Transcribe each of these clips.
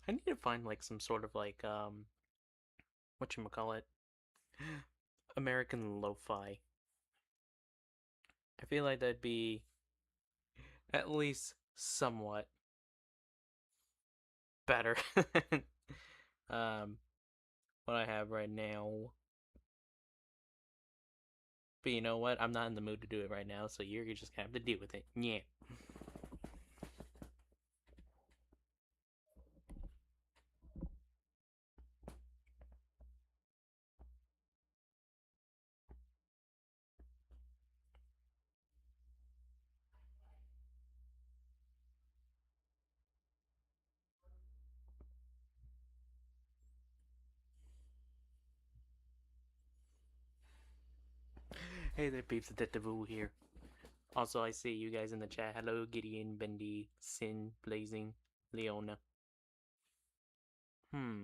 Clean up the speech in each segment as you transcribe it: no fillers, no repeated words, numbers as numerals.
I need to find like some sort of like whatchamacallit? American lo-fi. I feel like that'd be at least somewhat better. um what I have right now. But you know what? I'm not in the mood to do it right now, so you're just gonna have to deal with it. Yeah. Hey there, peeps. Detective Wu here. Also, I see you guys in the chat. Hello, Gideon, Bendy, Sin, Blazing, Leona. Hmm.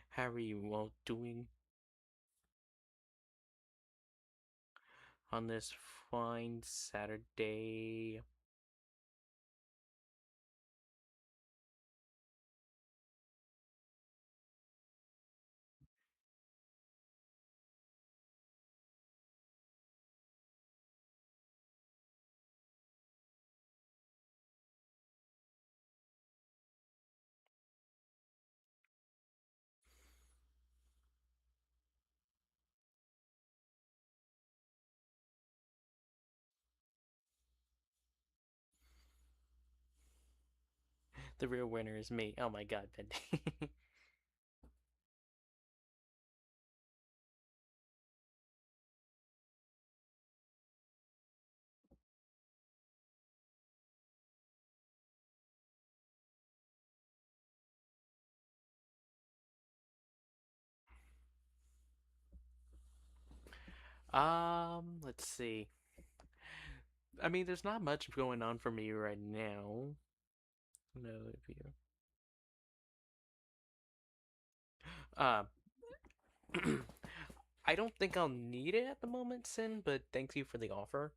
How are you all doing on this fine Saturday? The real winner is me. Oh my god, Bendy. Let's see. I mean, there's not much going on for me right now. No, if you. Uh, I don't think I'll need it at the moment, Sin, but thank you for the offer.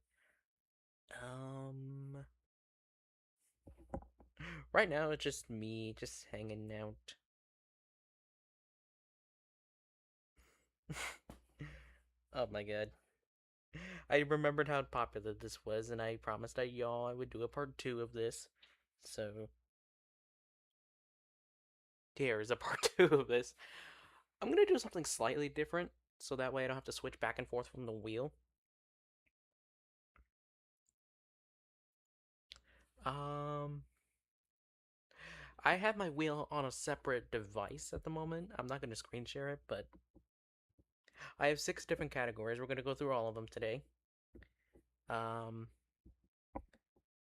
Um, right now it's just me, just hanging out. Oh my god. I remembered how popular this was, and I promised y'all I would do a part 2 of this. So, here is a part 2 of this. I'm gonna do something slightly different, so that way I don't have to switch back and forth from the wheel. Um, I have my wheel on a separate device at the moment. I'm not gonna screen share it, but I have 6 different categories. We're gonna go through all of them today. Um,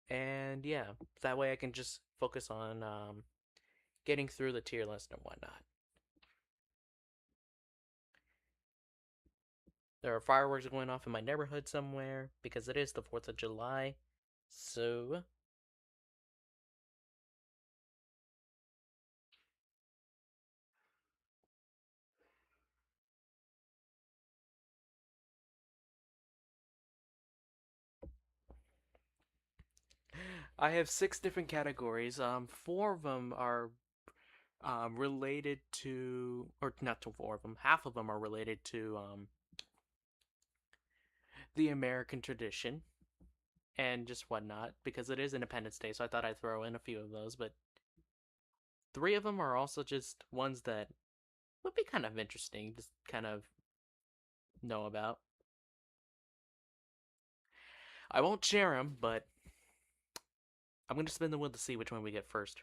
and yeah, that way I can just focus on getting through the tier list and whatnot. There are fireworks going off in my neighborhood somewhere because it is the 4th of July. So, I have 6 different categories. 4 of them are related to, or not to 4 of them, half of them are related to the American tradition and just whatnot because it is Independence Day, so I thought I'd throw in a few of those. But 3 of them are also just ones that would be kind of interesting, just kind of know about. I won't share them, but I'm going to spin the wheel to see which one we get first.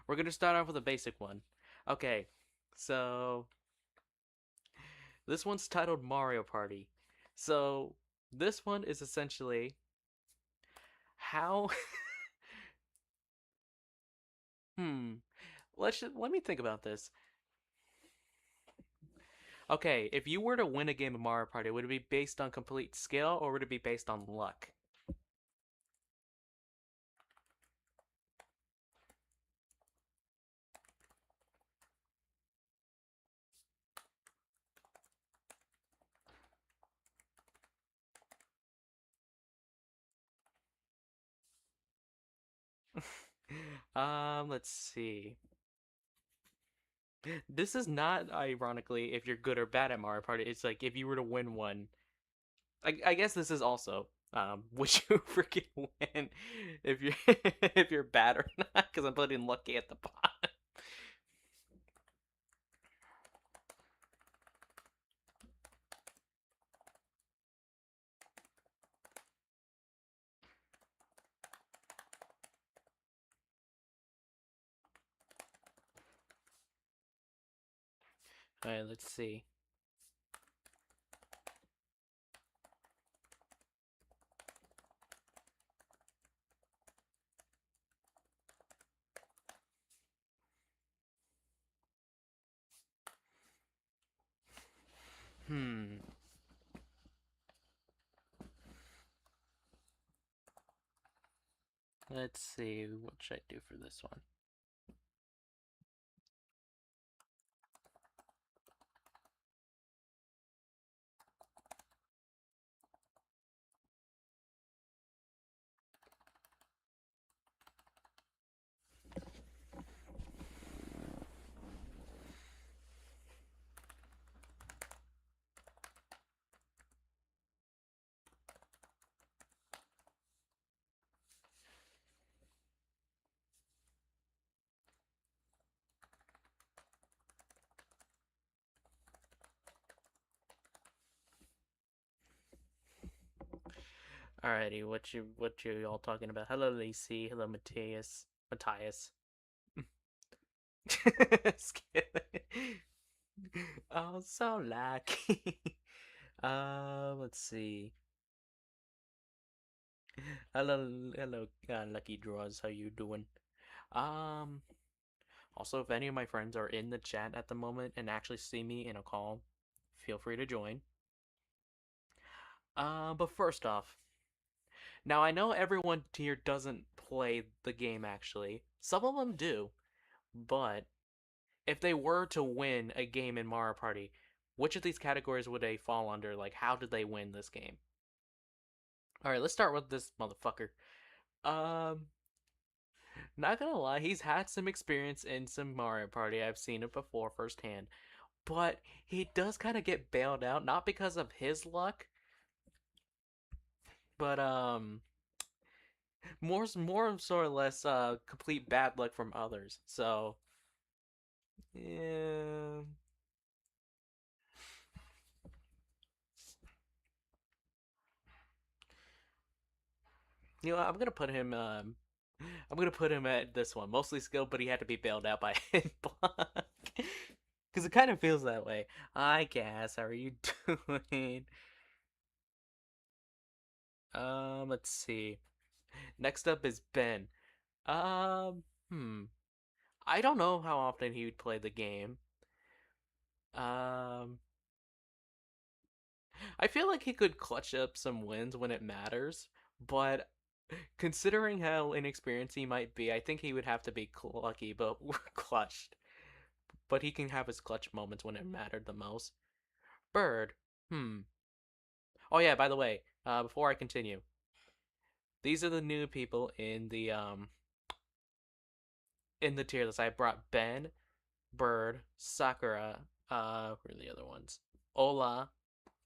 We're going to start off with a basic one. Okay, so this one's titled Mario Party. So this one is essentially how. hmm. Let me think about this. Okay, if you were to win a game of Mario Party, would it be based on complete skill or would it be based on luck? Let's see. This is not ironically if you're good or bad at Mario Party. It's like if you were to win one. I guess this is also would you freaking win if you're if you're bad or not? Because I'm putting lucky at the bottom. All right, let's see. Hmm. Let's see. What should I do for this one? Alrighty, what you all talking about? Hello, Lacey. Hello, Matthias. Matthias. Oh, so lucky. Let's see. Hello, Lucky Draws. How you doing? Um, Also, if any of my friends are in the chat at the moment and actually see me in a call, feel free to join. But first off, now I know everyone here doesn't play the game actually. Some of them do, but if they were to win a game in Mario Party, which of these categories would they fall under? Like, how did they win this game? All right, let's start with this motherfucker. Um, Not gonna lie, he's had some experience in some Mario Party. I've seen it before firsthand, but he does kind of get bailed out, not because of his luck, but more sort of less complete bad luck from others. So yeah, I'm gonna put him I'm gonna put him at this one, mostly skilled, but he had to be bailed out by Hitblock. Because it kind of feels that way. I guess. How are you doing? Let's see. Next up is Ben. Um, hmm. I don't know how often he would play the game. Um, I feel like he could clutch up some wins when it matters, but considering how inexperienced he might be, I think he would have to be lucky but clutched. But he can have his clutch moments when it mattered the most. Bird. Hmm. Oh yeah, by the way, before I continue, these are the new people in the tier list. I brought Ben, Bird, Sakura, who are the other ones? Ola,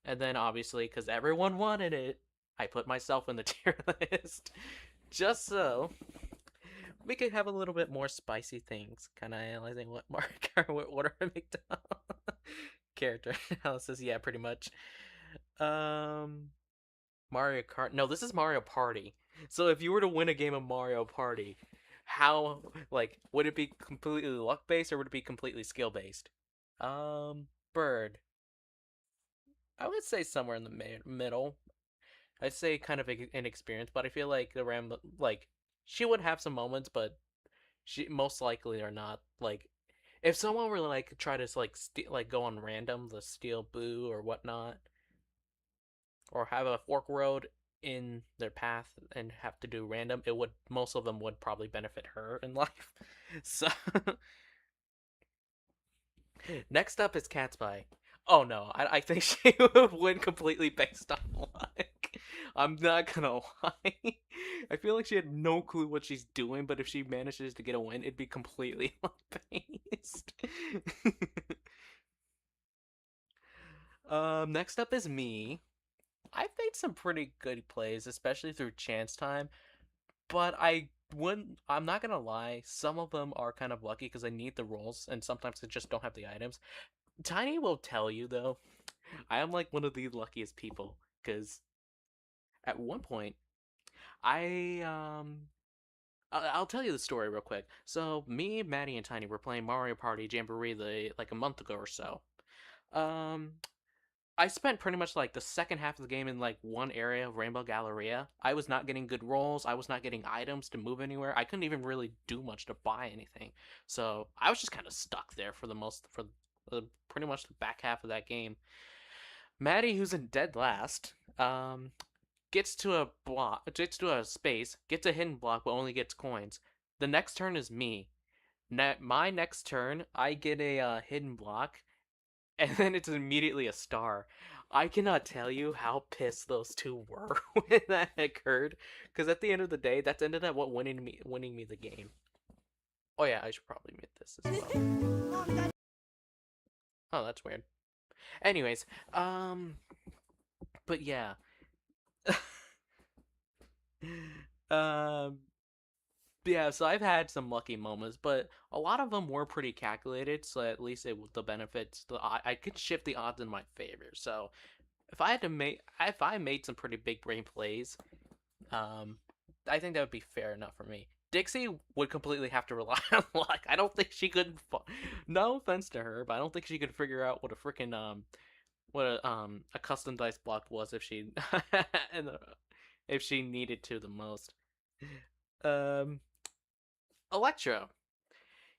and then obviously, because everyone wanted it, I put myself in the tier list. Just so we could have a little bit more spicy things. Kind of analyzing what mark or what order I make down. Character analysis, yeah, pretty much. Um, Mario Kart. No, this is Mario Party. So if you were to win a game of Mario Party, how like would it be completely luck based or would it be completely skill based? Bird. I would say somewhere in the middle. I'd say kind of inexperienced, but I feel like the Ram like she would have some moments, but she most likely are not like if someone were to like try to like like go on random, the steal Boo or whatnot, or have a fork road in their path and have to do random, it would most of them would probably benefit her in life. So next up is Cat's Pie. Oh no, I think she would win completely based on luck. I'm not gonna lie. I feel like she had no clue what she's doing, but if she manages to get a win, it'd be completely based. Next up is me. I've made some pretty good plays, especially through chance time, but I'm not gonna lie, some of them are kind of lucky because I need the rolls, and sometimes I just don't have the items. Tiny will tell you though, I am like one of the luckiest people because at one point I I'll tell you the story real quick. So me, Maddie, and Tiny were playing Mario Party Jamboree like a month ago or so. Um, I spent pretty much like the second half of the game in like one area of Rainbow Galleria. I was not getting good rolls. I was not getting items to move anywhere. I couldn't even really do much to buy anything. So I was just kind of stuck there for pretty much the back half of that game. Maddie, who's in dead last, gets to a space, gets a hidden block, but only gets coins. The next turn is me. My next turn, I get a hidden block, and then it's immediately a star. I cannot tell you how pissed those two were when that occurred, because at the end of the day, that's ended up what winning me the game. Oh yeah, I should probably mute this as well. Oh, that's weird. Anyways, but yeah, um, yeah. So I've had some lucky moments, but a lot of them were pretty calculated. So at least the benefits, I could shift the odds in my favor. So if I made some pretty big brain plays, um, I think that would be fair enough for me. Dixie would completely have to rely on luck. I don't think she could. No offense to her, but I don't think she could figure out what a freaking a custom dice block was if she and if she needed to the most. Um, Electro,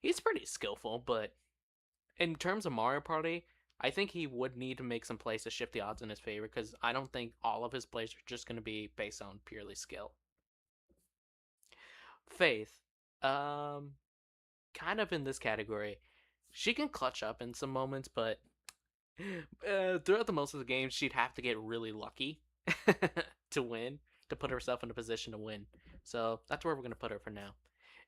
he's pretty skillful, but in terms of Mario Party, I think he would need to make some plays to shift the odds in his favor because I don't think all of his plays are just going to be based on purely skill. Faith, um, kind of in this category. She can clutch up in some moments, but throughout the most of the game, she'd have to get really lucky to win, to put herself in a position to win. So that's where we're gonna put her for now.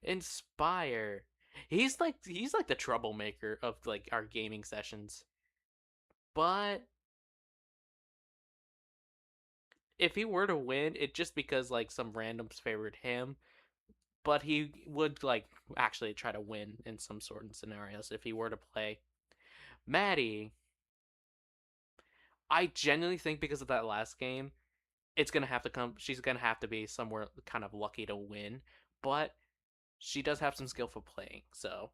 Inspire. He's like the troublemaker of like our gaming sessions. But if he were to win, it just because like some randoms favored him. But he would like actually try to win in some sort of scenarios if he were to play. Maddie, I genuinely think because of that last game, it's gonna have to come. She's gonna have to be somewhere kind of lucky to win, but she does have some skillful playing. So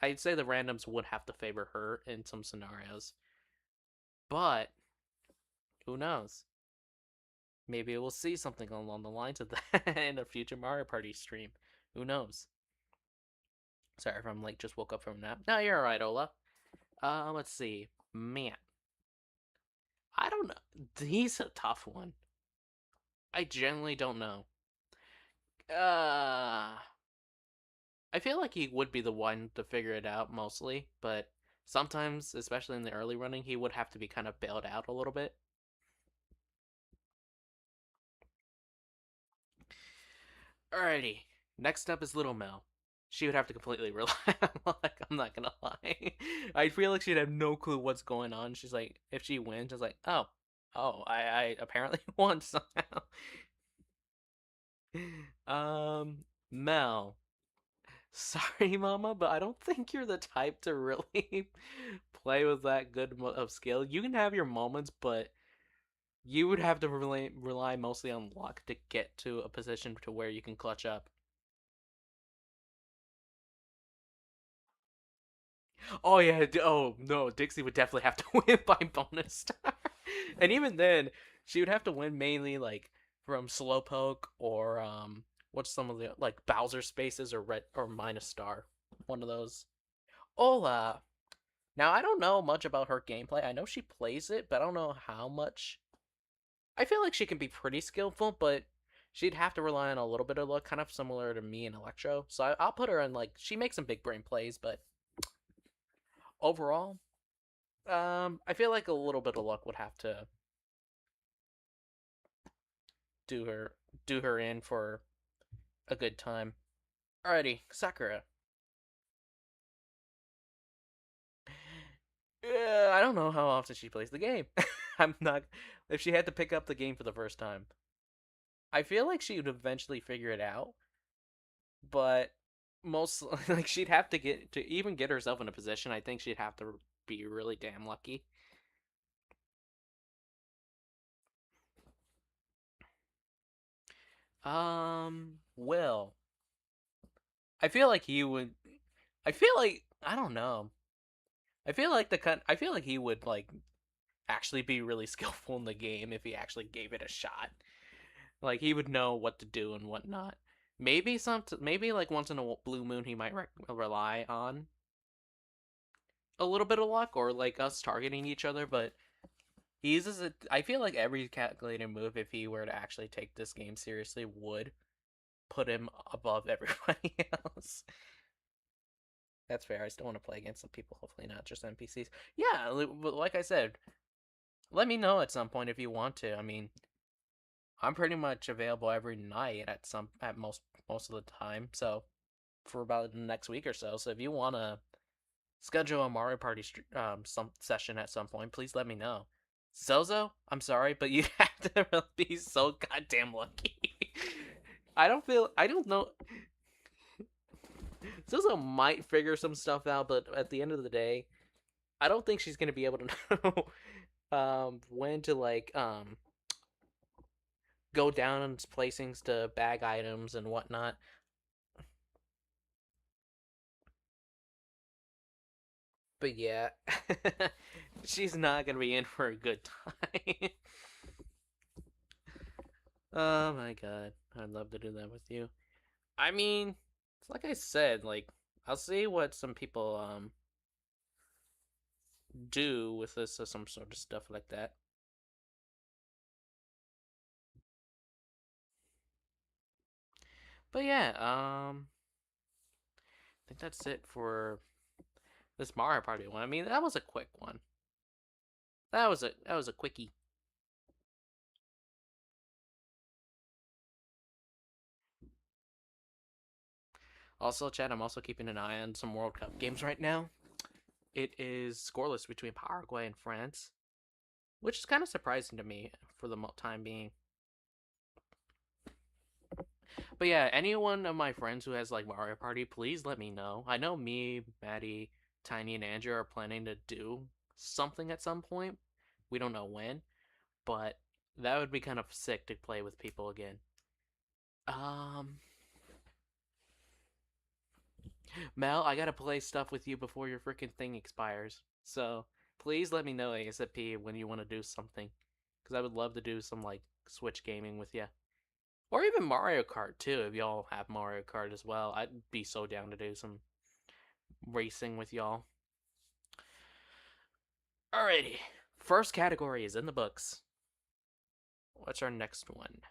I'd say the randoms would have to favor her in some scenarios. But who knows? Maybe we'll see something along the lines of that in a future Mario Party stream. Who knows? Sorry if I'm like just woke up from a nap. No, you're alright, Ola. Let's see. Man, I don't know. He's a tough one. I generally don't know. I feel like he would be the one to figure it out mostly, but sometimes, especially in the early running, he would have to be kind of bailed out a little bit. Alrighty, next up is Little Mel. She would have to completely rely on luck. I'm not gonna lie. I feel like she'd have no clue what's going on. She's like, if she wins, it's like, I apparently won somehow. Mel. Sorry, Mama, but I don't think you're the type to really play with that good of skill. You can have your moments, but you would have to rely mostly on luck to get to a position to where you can clutch up. Oh yeah, oh no, Dixie would definitely have to win by bonus star. And even then, she would have to win mainly like from slowpoke or what's some of the like Bowser spaces or red or minus star. One of those. Ola. Now I don't know much about her gameplay. I know she plays it, but I don't know how much. I feel like she can be pretty skillful, but she'd have to rely on a little bit of luck, kind of similar to me and Electro. So I'll put her in like she makes some big brain plays, but overall, I feel like a little bit of luck would have to do her do her in for a good time. Alrighty, Sakura. Yeah, I don't know how often she plays the game. I'm not. If she had to pick up the game for the first time, I feel like she would eventually figure it out. But most like she'd have to get to even get herself in a position. I think she'd have to be really damn lucky. Will. I feel like he would. I feel like I don't know. I feel like he would like actually be really skillful in the game if he actually gave it a shot. Like he would know what to do and what not. Maybe like once in a blue moon he might rely on a little bit of luck or like us targeting each other, but he uses it. I feel like every calculated move, if he were to actually take this game seriously, would put him above everybody else. That's fair. I still want to play against some people, hopefully not just NPCs. Yeah, like I said, let me know at some point if you want to. I mean, I'm pretty much available every night at most of the time. So for about the next week or so. So if you want to schedule a Mario Party some session at some point, please let me know. Zozo, I'm sorry, but you have to really be so goddamn lucky. I don't know. Zozo might figure some stuff out, but at the end of the day, I don't think she's gonna be able to know when to go down on placings to bag items and whatnot. But yeah, she's not gonna be in for a good time. Oh my god, I'd love to do that with you. I mean, it's like I said, like I'll see what some people do with this or some sort of stuff like that. But yeah, I think that's it for this Mario Party one. I mean, that was a quick one. That was a quickie. Also, Chad, I'm also keeping an eye on some World Cup games right now. It is scoreless between Paraguay and France, which is kind of surprising to me for the time being. But yeah, any one of my friends who has like Mario Party, please let me know. I know me, Maddie, Tiny, and Andrew are planning to do something at some point. We don't know when, but that would be kind of sick to play with people again. Um, Mel, I gotta play stuff with you before your freaking thing expires. So please let me know ASAP when you want to do something, because I would love to do some like Switch gaming with you. Or even Mario Kart too, if y'all have Mario Kart as well. I'd be so down to do some racing with y'all. Alrighty. First category is in the books. What's our next one?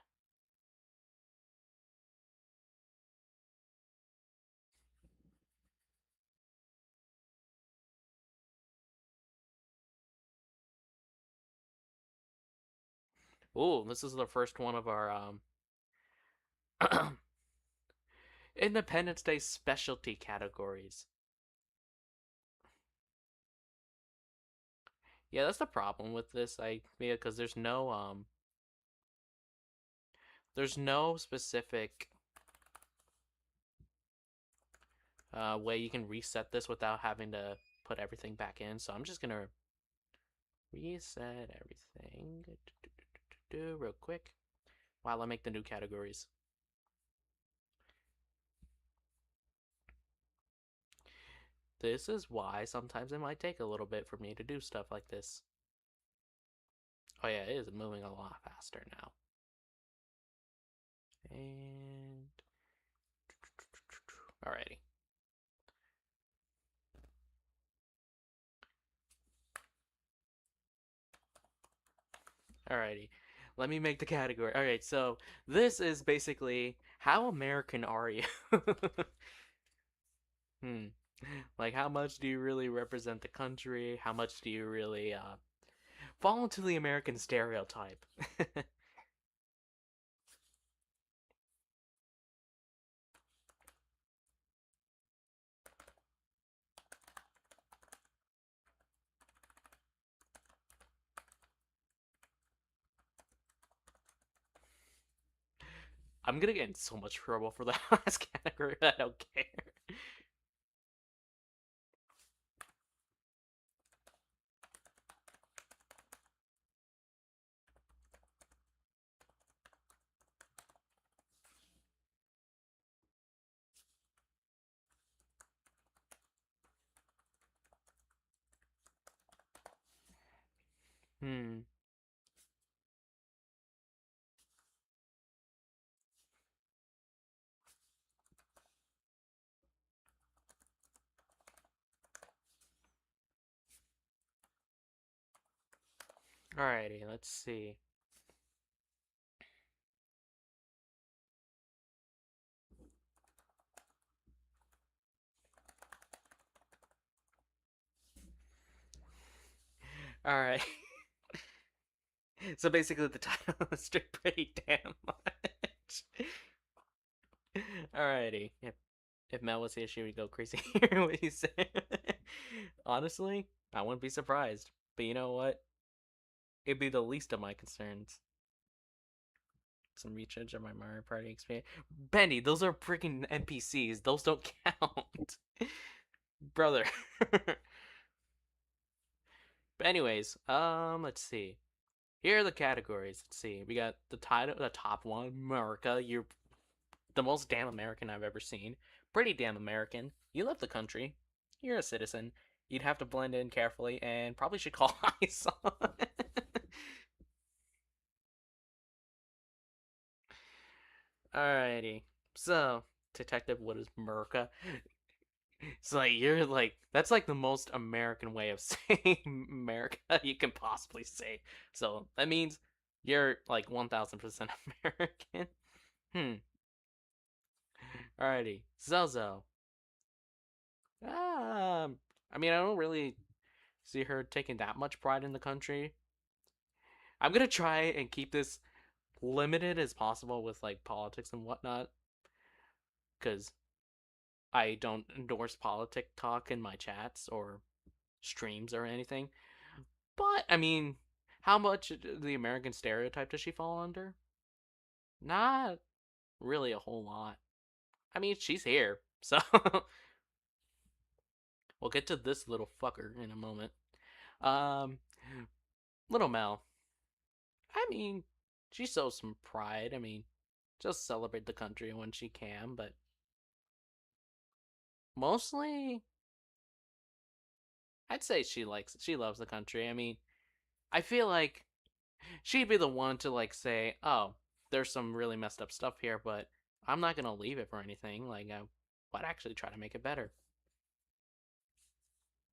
Ooh, this is the first one of our Independence Day specialty categories. Yeah, that's the problem with this. Because there's no specific way you can reset this without having to put everything back in. So I'm just gonna reset everything real quick while I make the new categories. This is why sometimes it might take a little bit for me to do stuff like this. Oh yeah, it is moving a lot faster now. And alrighty. Alrighty. Let me make the category. Alright, so this is basically how American are you? hmm. Like how much do you really represent the country? How much do you really fall into the American stereotype? I'm gonna get in so much trouble for that last category. I don't care. Hmm. Alrighty, let's see. Alright. So basically, the title is pretty damn much. Alrighty. If Mel was here, she would go crazy hearing what he said. Honestly, I wouldn't be surprised. But you know what? It'd be the least of my concerns. Some research of my Mario Party experience. Benny, those are freaking NPCs. Those don't count. Brother. But anyways, let's see. Here are the categories. Let's see. We got the title, the top one, America. You're the most damn American I've ever seen. Pretty damn American. You love the country. You're a citizen. You'd have to blend in carefully and probably should call ICE on. Alrighty. So, Detective, what is America? It's like you're like that's like the most American way of saying America you can possibly say. So that means you're like 1000% American. Hmm. Alrighty, Zozo. I mean, I don't really see her taking that much pride in the country. I'm gonna try and keep this limited as possible with like politics and whatnot, because I don't endorse politic talk in my chats or streams or anything. But I mean, how much the American stereotype does she fall under? Not really a whole lot. I mean, she's here, so we'll get to this little fucker in a moment. Um, Little Mel. I mean, she shows some pride. I mean, just celebrate the country when she can, but mostly, I'd say she loves the country. I mean, I feel like she'd be the one to like say, "Oh, there's some really messed up stuff here, but I'm not gonna leave it for anything. Like, I'd actually try to make it better."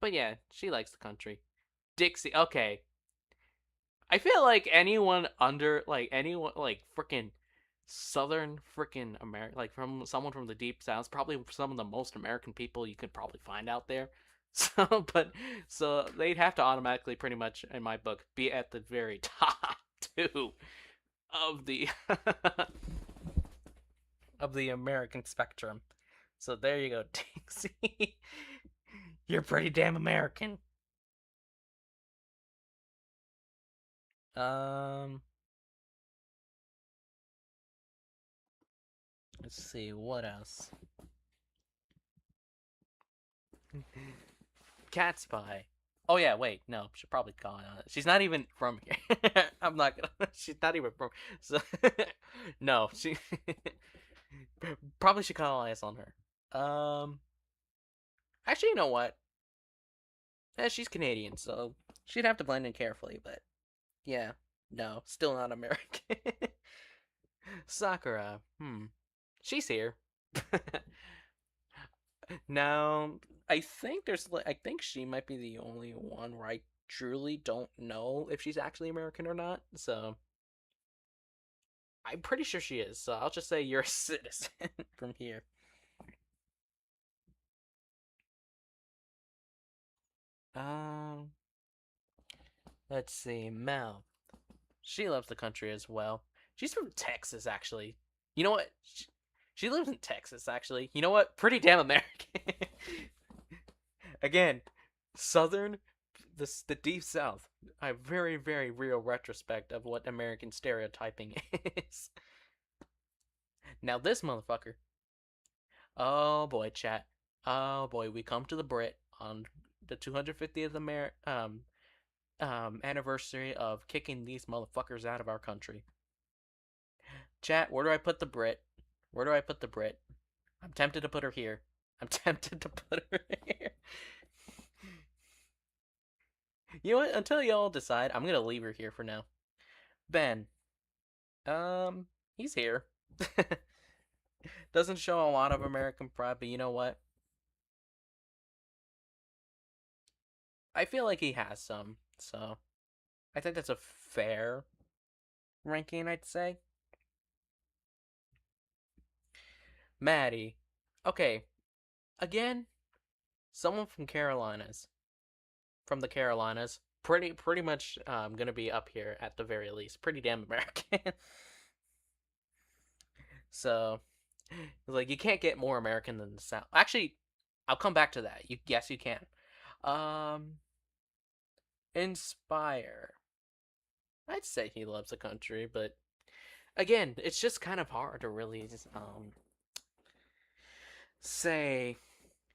But yeah, she likes the country. Dixie, okay. I feel like anyone like freaking southern freaking America, like from someone from the deep south, probably some of the most American people you could probably find out there. So, but so they'd have to automatically, pretty much in my book, be at the very top too of the of the American spectrum. So there you go, Dixie. You're pretty damn American. Um, let's see what else. Cat Spy. Oh yeah, wait, no, should probably call it on it. She's not even from here. I'm not gonna. She's not even from. So, no, she probably should call eyes on her. Actually, you know what? She's Canadian, so she'd have to blend in carefully. But yeah, no, still not American. Sakura. She's here. Now, I think she might be the only one where I truly don't know if she's actually American or not. So I'm pretty sure she is. So I'll just say you're a citizen from here. Um, let's see, Mel. She loves the country as well. She's from Texas, actually. You know what? She lives in Texas, actually. You know what? Pretty damn American. Again, Southern, the Deep South. A very, very real retrospect of what American stereotyping is. Now this motherfucker. Oh boy, chat. Oh boy, we come to the Brit on the 250th anniversary of kicking these motherfuckers out of our country. Chat, where do I put the Brit? Where do I put the Brit? I'm tempted to put her here. I'm tempted to put her here. You know what? Until y'all decide, I'm gonna leave her here for now. Ben, um, he's here. Doesn't show a lot of American pride, but you know what? I feel like he has some, so I think that's a fair ranking, I'd say. Maddie. Okay, again, someone from Carolinas. From the Carolinas. Pretty much gonna be up here at the very least. Pretty damn American. So like you can't get more American than the South. Actually, I'll come back to that. You yes you can. Um Inspire. I'd say he loves the country, but again, it's just kind of hard to really say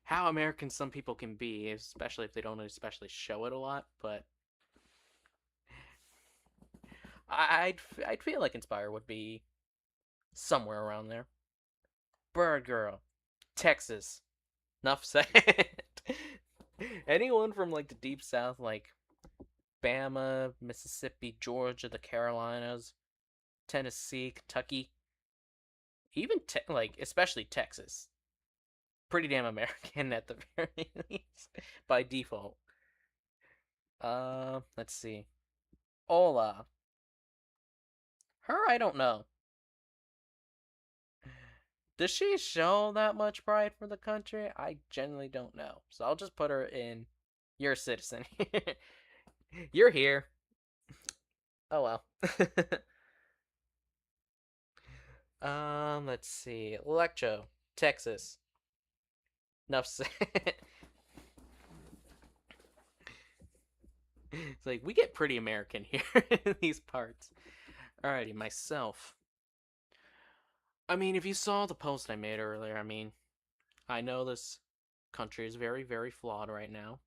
how American some people can be, especially if they don't especially show it a lot. But I'd feel like Inspire would be somewhere around there. Bird Girl, Texas. Enough said. Anyone from like the deep south, like Bama, Mississippi, Georgia, the Carolinas, Tennessee, Kentucky, even like especially Texas, pretty damn American at the very least by default. Let's see. Ola, her I don't know. Does she show that much pride for the country? I genuinely don't know. So I'll just put her in. You're a citizen. You're here. Oh well. Let's see. Electro, Texas. Enough said. It's like we get pretty American here in these parts. Alrighty, myself. I mean, if you saw the post I made earlier, I mean, I know this country is very, very flawed right now,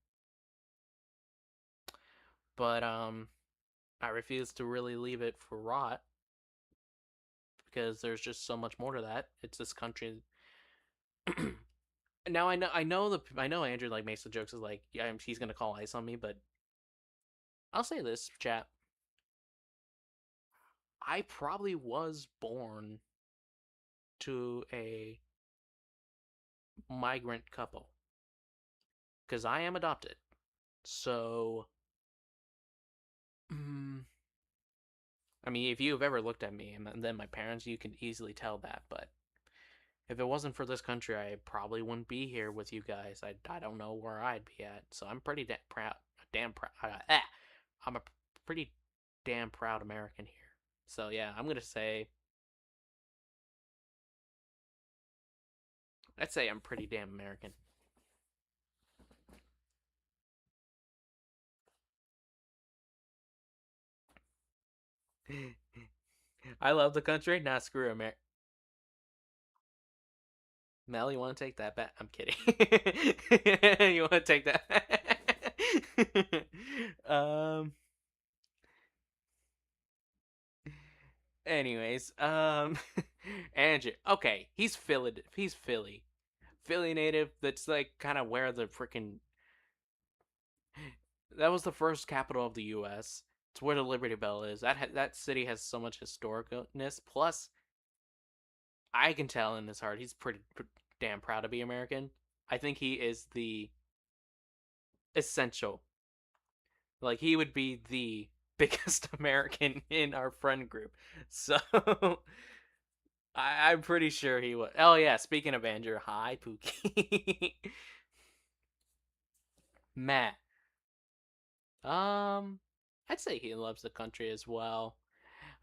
but I refuse to really leave it for rot because there's just so much more to that. It's this country. Now I know Andrew like makes the jokes is like yeah he's gonna call ice on me, but I'll say this, chat. I probably was born to a migrant couple because I am adopted. So, mm, I mean, if you've ever looked at me and then my parents, you can easily tell that. But if it wasn't for this country, I probably wouldn't be here with you guys. I don't know where I'd be at. So I'm pretty proud. Damn proud. I'm a pretty damn proud American here. So yeah, I'm gonna say I'd say I'm pretty damn American. I love the country. Nah, screw America. Mel, you want to take that bet? I'm kidding. You want to take that? um. Anyways, Andrew. Okay, he's Philly. He's Philly native. That's like kind of where the freaking that was the first capital of the U.S. It's where the Liberty Bell is. That city has so much historicalness. Plus, I can tell in his heart he's pretty damn proud to be American. I think he is the essential. Like he would be the biggest American in our friend group. So I'm pretty sure he would. Oh yeah, speaking of Andrew, hi Pookie. Matt. Um, I'd say he loves the country as well.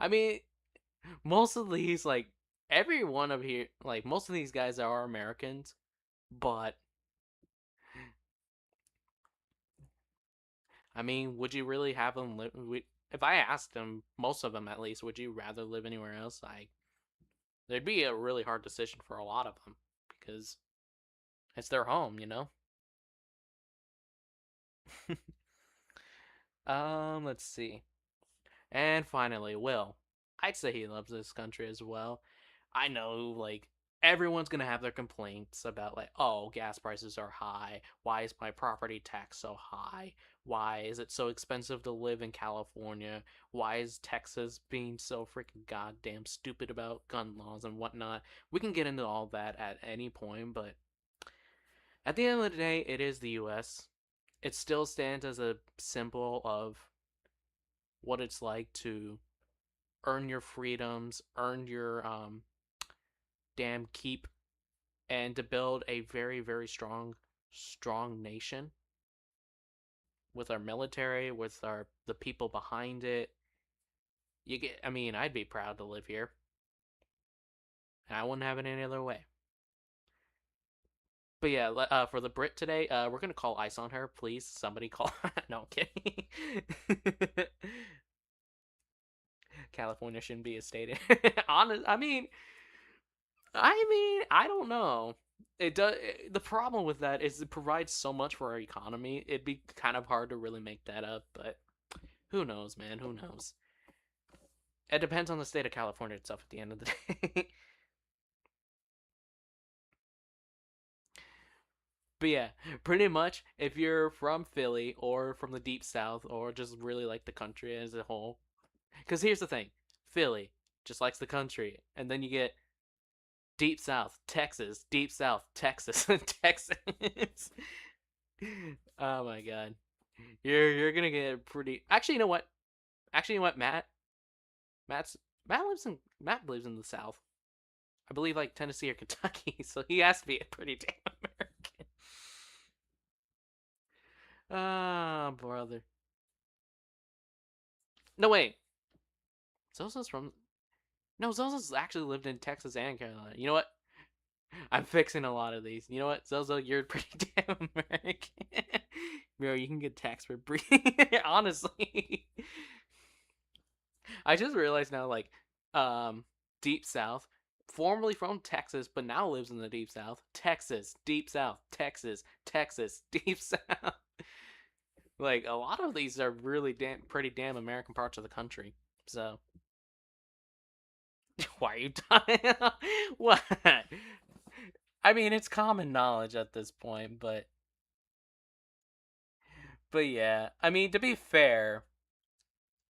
I mean, most of these like every one of here like most of these guys are Americans, but I mean, would you really have them live? If I asked them, most of them at least, would you rather live anywhere else? It'd be a really hard decision for a lot of them because it's their home, you know. Let's see. And finally, Will. I'd say he loves this country as well. I know, like, everyone's gonna have their complaints about, like, oh, gas prices are high. Why is my property tax so high? Why is it so expensive to live in California? Why is Texas being so freaking goddamn stupid about gun laws and whatnot? We can get into all that at any point, but at the end of the day, it is the US. It still stands as a symbol of what it's like to earn your freedoms, earn your damn keep, and to build a very, very strong nation with our military, with our the people behind it. You get, I mean, I'd be proud to live here, and I wouldn't have it any other way. But yeah, for the Brit today, we're gonna call ice on her, please. Somebody call. No, I'm kidding. California shouldn't be a state. Honest, I don't know. It does. The problem with that is it provides so much for our economy. It'd be kind of hard to really make that up, but who knows, man? Who knows? It depends on the state of California itself at the end of the day. But yeah, pretty much if you're from Philly or from the deep south or just really like the country as a whole. Because here's the thing, Philly just likes the country, and then you get deep south, Texas, deep south, Texas, Texas. Oh my god. You're gonna get pretty. Actually, you know what? Actually, you know what? Matt's Matt lives in the South. I believe like Tennessee or Kentucky, so he has to be a pretty damn American. Ah, brother. No wait, Zozo's from. No, Zozo's actually lived in Texas and Carolina. You know what? I'm fixing a lot of these. You know what, Zozo, you're pretty damn American. Bro, you can get taxed for breathing. Honestly. I just realized now, like, um, Deep South, formerly from Texas, but now lives in the Deep South. Texas, Deep South, Texas, Texas, Deep South. Like, a lot of these are really pretty damn American parts of the country. So, why are you dying? What? I mean, it's common knowledge at this point, but yeah. I mean, to be fair,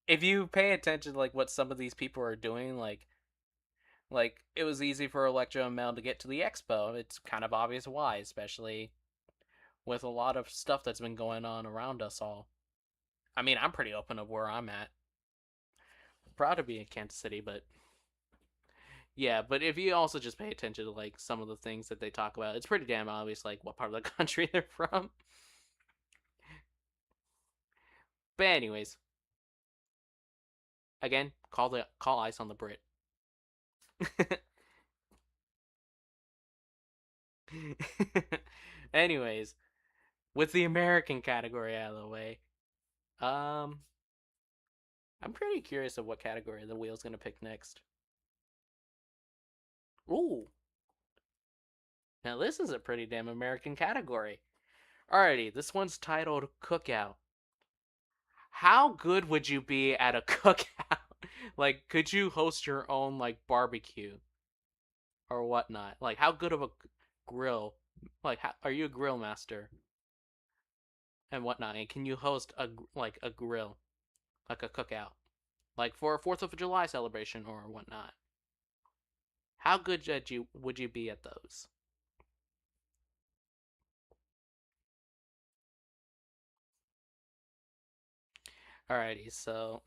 if you pay attention to like what some of these people are doing, like it was easy for Electro and Mel to get to the expo. It's kind of obvious why, especially with a lot of stuff that's been going on around us all. I mean, I'm pretty open of where I'm at. Proud to be in Kansas City, but yeah, but if you also just pay attention to like some of the things that they talk about, it's pretty damn obvious like what part of the country they're from. But anyways, again, call ice on the Brit. Anyways, with the American category out of the way, um, I'm pretty curious of what category the wheel's gonna pick next. Ooh, now this is a pretty damn American category. Alrighty, this one's titled Cookout. How good would you be at a cookout? Like, could you host your own like barbecue or whatnot? Like, how good of a grill? Like, are you a grill master and whatnot? And can you host a grill, like a cookout, like for a Fourth of July celebration or whatnot? How good would you be at those? Alrighty, so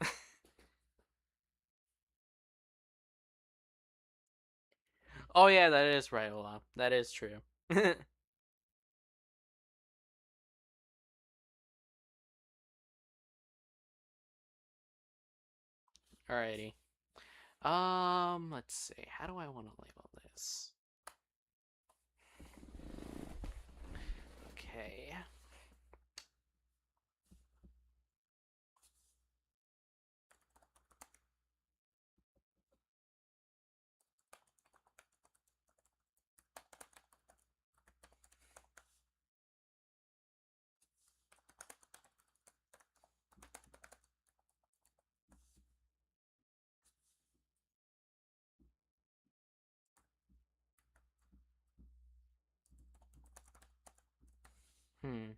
oh yeah, that is right, Olaf. That is true. Alrighty. Let's see. How do I want to label this? Okay. Hmm.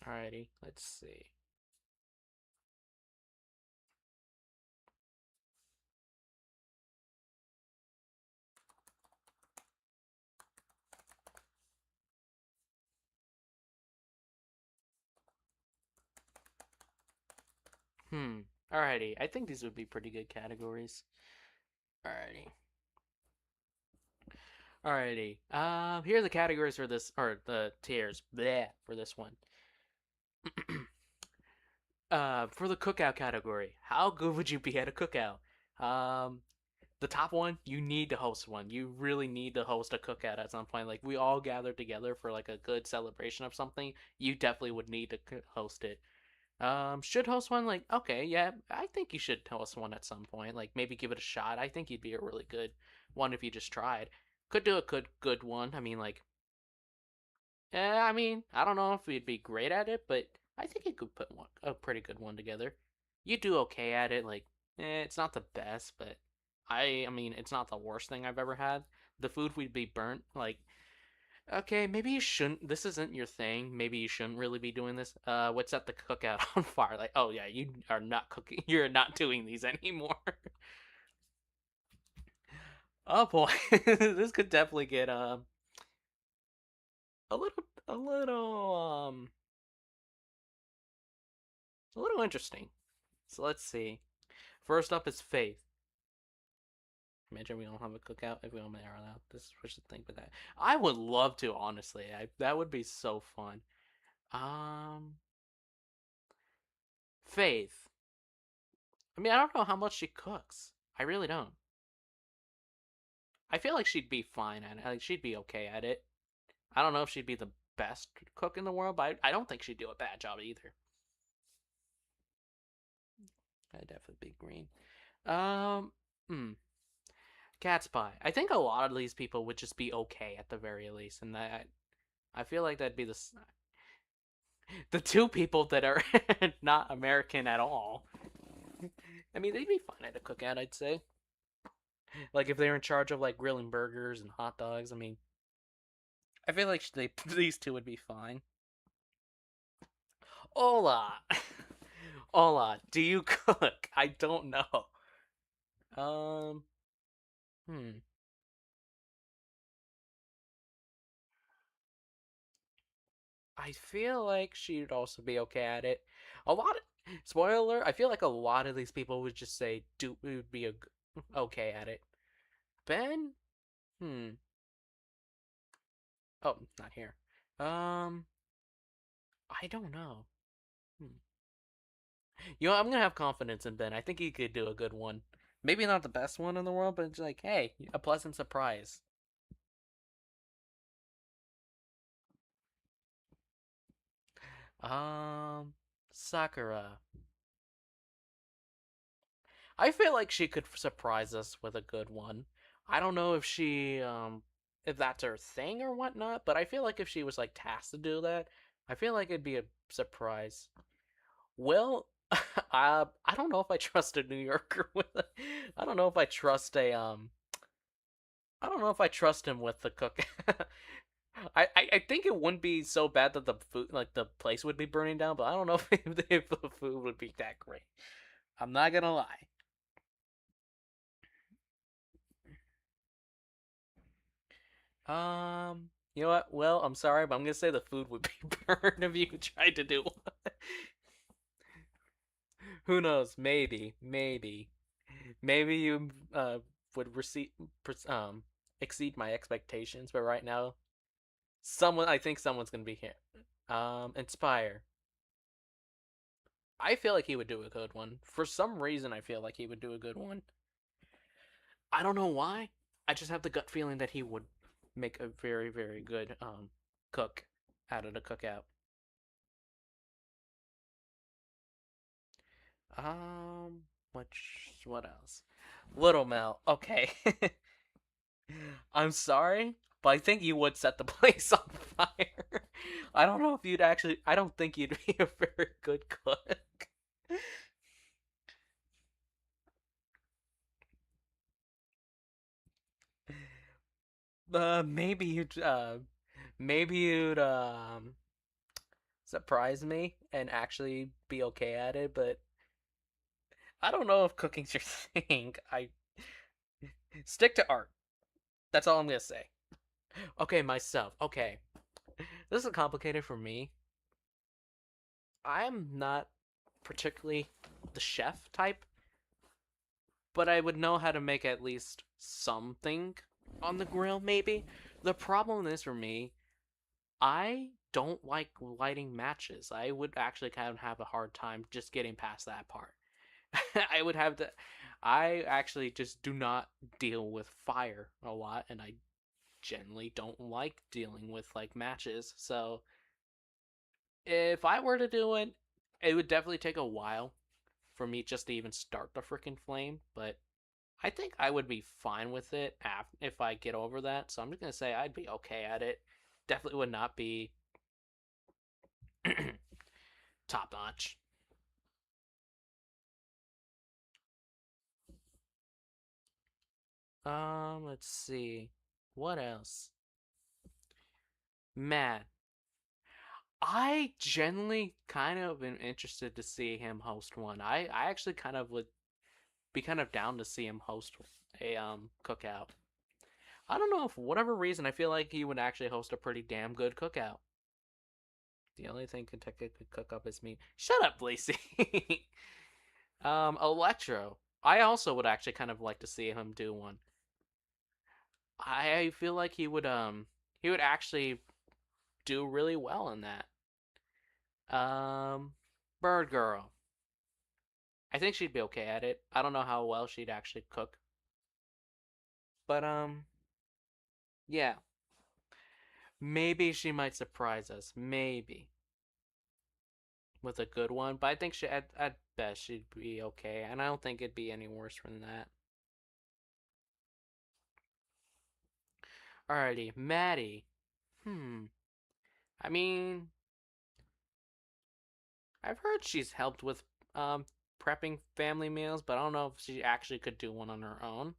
Alrighty. Let's see. Hmm. Alrighty. I think these would be pretty good categories. Alrighty. Alrighty. Here are the categories for this, or the tiers. Bleh, for this one. For the cookout category, how good would you be at a cookout? Um, the top one, you need to host one. You really need to host a cookout at some point. Like we all gather together for like a good celebration of something. You definitely would need to host it. Should host one? Like okay, yeah, I think you should host one at some point. Like maybe give it a shot. I think you'd be a really good one if you just tried. Could do a good one. I mean like I mean, I don't know if we'd be great at it, but I think you could put a pretty good one together. You do okay at it. Like, it's not the best, but I mean, it's not the worst thing I've ever had. The food would be burnt. Like, okay, maybe you shouldn't. This isn't your thing. Maybe you shouldn't really be doing this. What's set the cookout on fire? Like, oh yeah, you are not cooking. You're not doing these anymore. Oh boy, this could definitely get a little a little interesting. So let's see. First up is Faith. Imagine we don't have a cookout if we don't narrow out. This is what you think about that. I would love to, honestly. That would be so fun. Um, Faith. I mean, I don't know how much she cooks. I really don't. I feel like she'd be fine at it. Like she'd be okay at it. I don't know if she'd be the best cook in the world, but I don't think she'd do a bad job either. I'd definitely be green. Um, hmm. Cat's pie. I think a lot of these people would just be okay at the very least, and that I feel like that'd be the two people that are not American at all. I mean, they'd be fine at a cookout, I'd say. Like if they're in charge of like grilling burgers and hot dogs. I mean, I feel like these two would be fine. Hola, hola. Do you cook? I don't know. Um, hmm. I feel like she'd also be okay at it. A lot of spoiler. I feel like a lot of these people would just say do would be okay at it. Ben, hmm. Oh, not here. Um, I don't know. Hmm. You know, I'm gonna have confidence in Ben. I think he could do a good one. Maybe not the best one in the world, but it's like, hey, a pleasant surprise. Um, Sakura. I feel like she could surprise us with a good one. I don't know if that's her thing or whatnot, but I feel like if she was like tasked to do that, I feel like it'd be a surprise. Well, I don't know if I trust a New Yorker with a, I don't know if I trust a I don't know if I trust him with the cook. I think it wouldn't be so bad that the food like the place would be burning down, but I don't know if the food would be that great. I'm not gonna lie. You know what? Well, I'm sorry, but I'm gonna say the food would be burned if you tried to do one. Who knows? Maybe you would receive exceed my expectations, but right now, I think someone's gonna be here. Inspire. I feel like he would do a good one. For some reason, I feel like he would do a good one. I don't know why. I just have the gut feeling that he would make a very, very good cook out of the cookout. What else? Little Mel. Okay. I'm sorry, but I think you would set the place on fire. I don't know if you'd actually. I don't think you'd be a very good cook. Maybe you'd surprise me and actually be okay at it, but I don't know if cooking's your thing. I stick to art. That's all I'm gonna say. Okay, myself. Okay, this is complicated for me. I'm not particularly the chef type, but I would know how to make at least something on the grill, maybe. The problem is for me, I don't like lighting matches. I would actually kind of have a hard time just getting past that part. I would have to. I actually just do not deal with fire a lot, and I generally don't like dealing with like matches. So if I were to do it, it would definitely take a while for me just to even start the freaking flame. But I think I would be fine with it if I get over that. So I'm just gonna say I'd be okay at it. Definitely would not be top notch. Let's see. What else? Man, I genuinely kind of am interested to see him host one. I actually kind of would be kind of down to see him host a cookout. I don't know, for whatever reason I feel like he would actually host a pretty damn good cookout. The only thing Kentucky could cook up is meat. Shut up, Lacey. Electro. I also would actually kind of like to see him do one. I feel like he would actually do really well in that. Um, Bird Girl. I think she'd be okay at it. I don't know how well she'd actually cook, but yeah, maybe she might surprise us. Maybe with a good one, but I think at best she'd be okay, and I don't think it'd be any worse than that. Alrighty, Maddie. Hmm. I mean, I've heard she's helped with prepping family meals, but I don't know if she actually could do one on her own.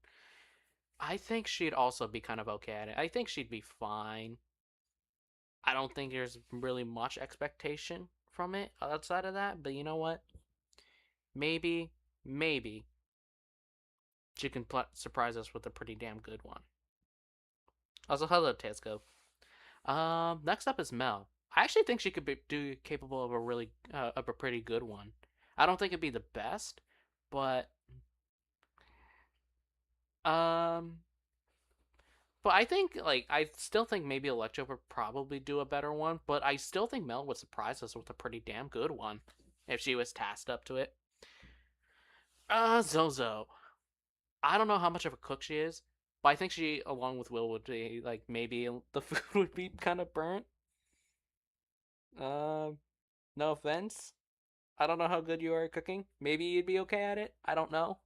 I think she'd also be kind of okay at it. I think she'd be fine. I don't think there's really much expectation from it outside of that, but you know what? Maybe, maybe she can surprise us with a pretty damn good one. Also, hello, Tesco. Next up is Mel. I actually think she could be capable of a really of a pretty good one. I don't think it'd be the best, but um, but I think I still think maybe Electro would probably do a better one, but I still think Mel would surprise us with a pretty damn good one if she was tasked up to it. Zozo. I don't know how much of a cook she is, but I think she, along with Will, would be like maybe the food would be kind of burnt. Uh, no offense. I don't know how good you are at cooking. Maybe you'd be okay at it. I don't know.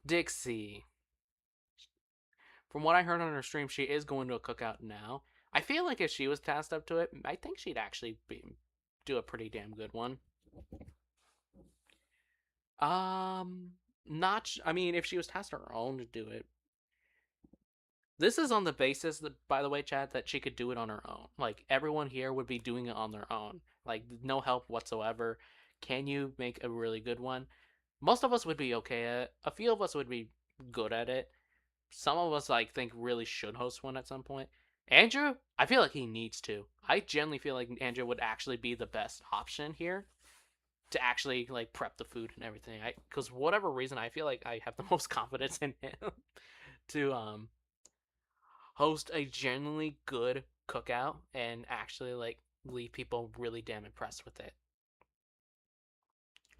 Dixie. From what I heard on her stream, she is going to a cookout now. I feel like if she was tasked up to it, I think she'd actually do a pretty damn good one. Um, not. I mean, if she was tasked on her own to do it, this is on the basis that, by the way, Chad, that she could do it on her own. Like everyone here would be doing it on their own. Like no help whatsoever. Can you make a really good one? Most of us would be okay at it. A few of us would be good at it. Some of us like think really should host one at some point. Andrew, I feel like he needs to. I genuinely feel like Andrew would actually be the best option here to actually like prep the food and everything. I because whatever reason I feel like I have the most confidence in him to host a genuinely good cookout and actually like leave people really damn impressed with it.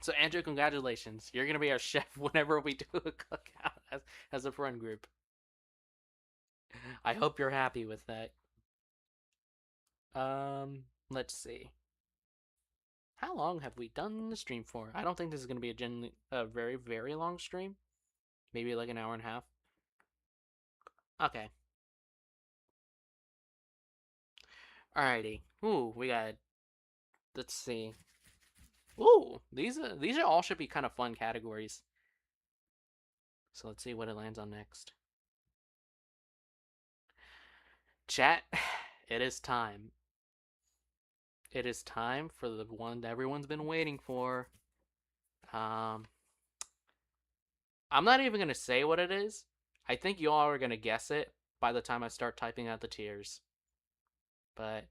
So Andrew, congratulations! You're gonna be our chef whenever we do a cookout as a friend group. I hope you're happy with that. Let's see. How long have we done the stream for? I don't think this is gonna be a very very long stream. Maybe like an hour and a half. Okay. Alrighty. Ooh, we got. Let's see. Ooh, these are all should be kind of fun categories. So let's see what it lands on next. Chat, it is time. It is time for the one that everyone's been waiting for. Um, I'm not even gonna say what it is. I think you all are gonna guess it by the time I start typing out the tiers. But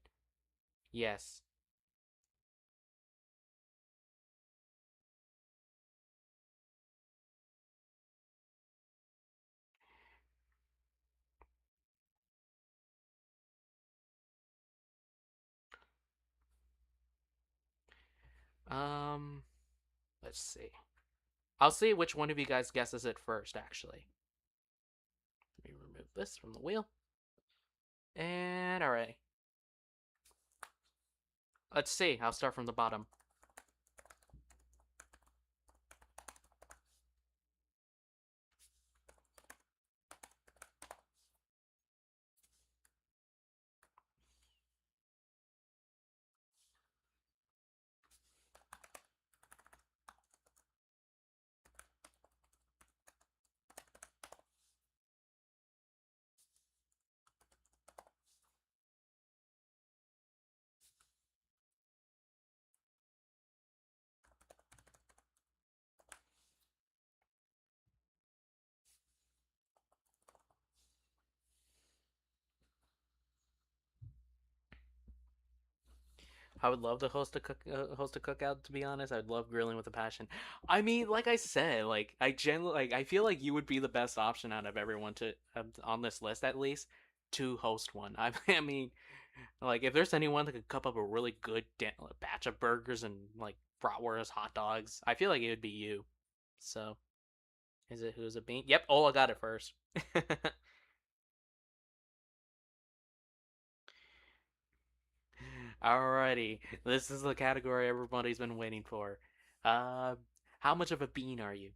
yes. Um, let's see. I'll see which one of you guys guesses it first. Actually, let me remove this from the wheel. And alright, let's see. I'll start from the bottom. I would love to host a cookout. To be honest, I'd love grilling with a passion. I mean, like I said, like I feel like you would be the best option out of everyone to on this list at least to host one. I mean, like if there's anyone that could cup up a really good batch of burgers and like bratwurst, hot dogs, I feel like it would be you. So, is it who's a bean? Yep, Ola got it first. Alrighty, this is the category everybody's been waiting for. Uh, how much of a bean are you?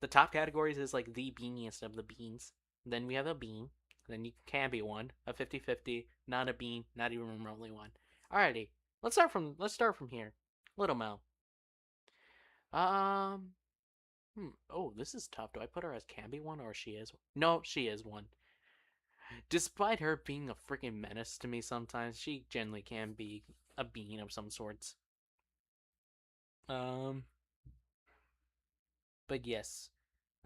The top categories is like the beaniest of the beans. Then we have a bean. Then you can be one, a 50-50, not a bean, not even remotely one. Alrighty, let's start from here. Little Mel. Um, Oh, this is tough. Do I put her as can be one or she is? No, she is one. Despite her being a freaking menace to me sometimes, she generally can be a being of some sorts. Um, but yes,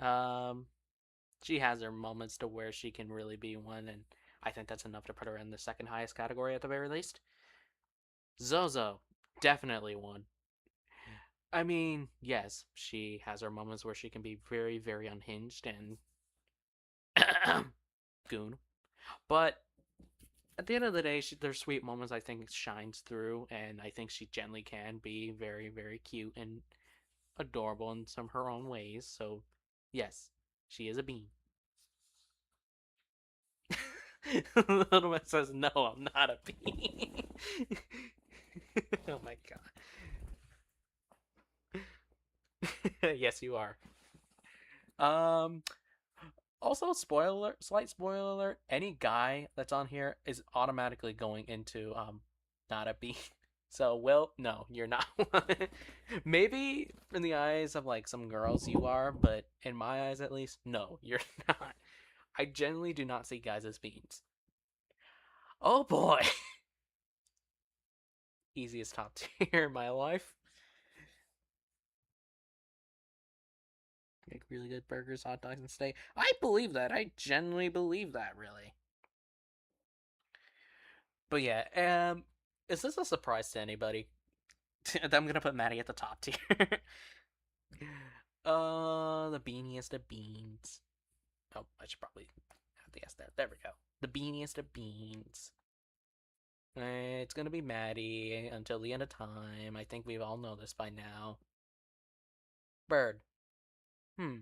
um, she has her moments to where she can really be one, and I think that's enough to put her in the second highest category at the very least. Zozo, definitely one. I mean, yes, she has her moments where she can be very, very unhinged and goon, but at the end of the day, there's sweet moments I think shines through, and I think she generally can be very, very cute and adorable in some her own ways. So, yes, she is a bean. Little man says, "No, I'm not a bean." Oh my god. Yes, you are. Um. Also, spoiler alert, slight spoiler alert. Any guy that's on here is automatically going into not a bean. So, Will, no, you're not one. Maybe in the eyes of like some girls you are, but in my eyes at least, no, you're not. I generally do not see guys as beans. Oh boy. Easiest top tier in my life. Make really good burgers, hot dogs, and steak. I believe that. I genuinely believe that, really. But yeah, is this a surprise to anybody? I'm gonna put Maddie at the top tier. The beaniest of beans. Oh, I should probably have to guess that. There we go. The beaniest of beans. It's gonna be Maddie until the end of time. I think we all know this by now. Bird. Hmm.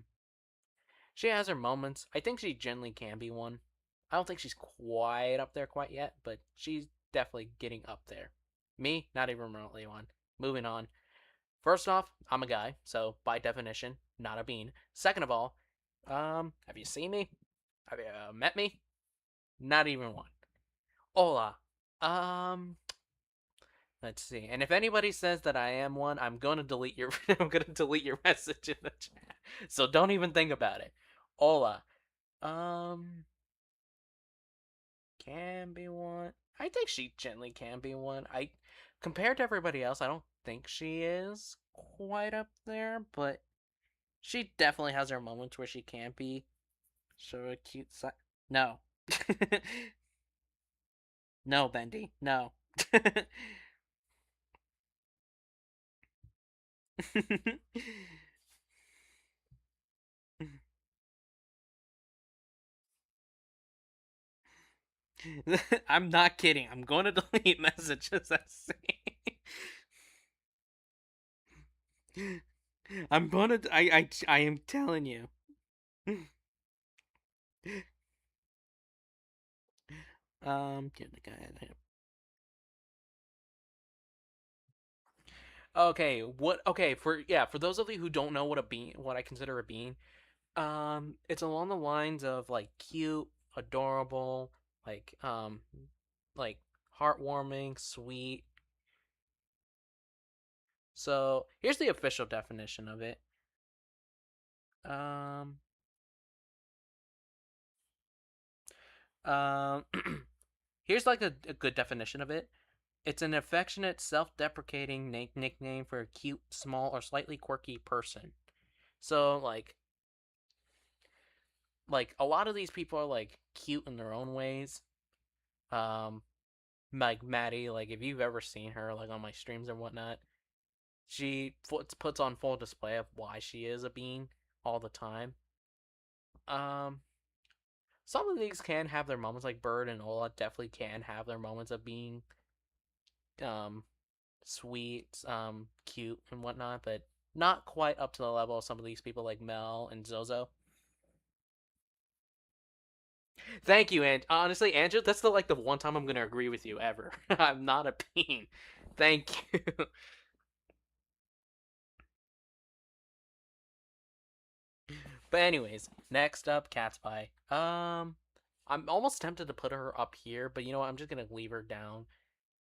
She has her moments. I think she generally can be one. I don't think she's quite up there quite yet, but she's definitely getting up there. Me, not even remotely one. Moving on. First off, I'm a guy, so by definition, not a bean. Second of all, have you seen me? Have you met me? Not even one. Hola. Um, let's see. And if anybody says that I am one, I'm gonna delete your I'm gonna delete your message in the chat. So don't even think about it. Hola. Um, can be one. I think she gently can be one. I compared to everybody else, I don't think she is quite up there, but she definitely has her moments where she can be so a cute side. No. No, Bendy. No. I'm not kidding. I'm going to delete messages I see. I'm gonna. I am telling you. Get the guy. Okay, what? Okay, for yeah, for those of you who don't know what a bean, what I consider a bean, it's along the lines of like cute, adorable, like like heartwarming, sweet. So here's the official definition of it. Um, um, here's like a good definition of it. It's an affectionate, self-deprecating nickname for a cute, small, or slightly quirky person. So like a lot of these people are like cute in their own ways. Um, like Maddie, like if you've ever seen her like on my streams and whatnot, she puts on full display of why she is a bean all the time. Um, some of these can have their moments, like Bird and Ola definitely can have their moments of being um sweet, cute and whatnot, but not quite up to the level of some of these people like Mel and Zozo. Thank you, and honestly, Andrew, that's the one time I'm gonna agree with you ever. I'm not a bean. Thank you. But anyways, next up, Cat's Pie. I'm almost tempted to put her up here, but you know what? I'm just gonna leave her down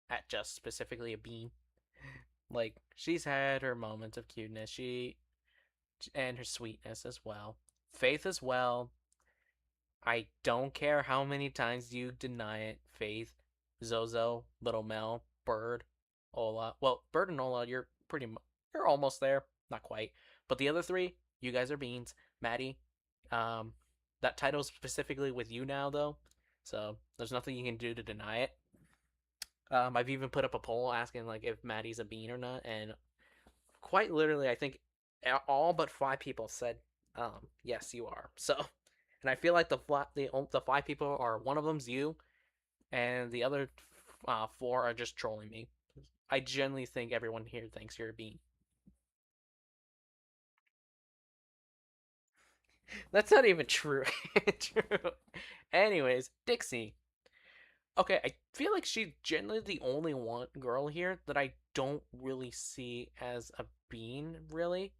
at just specifically a bean. Like she's had her moments of cuteness, she and her sweetness as well. Faith as well. I don't care how many times you deny it. Faith, Zozo, Little Mel, Bird, Ola. Well, Bird and Ola, you're almost there, not quite. But the other three, you guys are beans. Maddie, um, that title's specifically with you now though, so there's nothing you can do to deny it. I've even put up a poll asking like if Maddie's a bean or not, and quite literally, I think all but five people said, yes, you are. So, and I feel like the five people are one of them's you, and the other four are just trolling me. I genuinely think everyone here thinks you're a bean. That's not even true. True. Anyways, Dixie. Okay, I feel like she's generally the only one girl here that I don't really see as a bean. Really,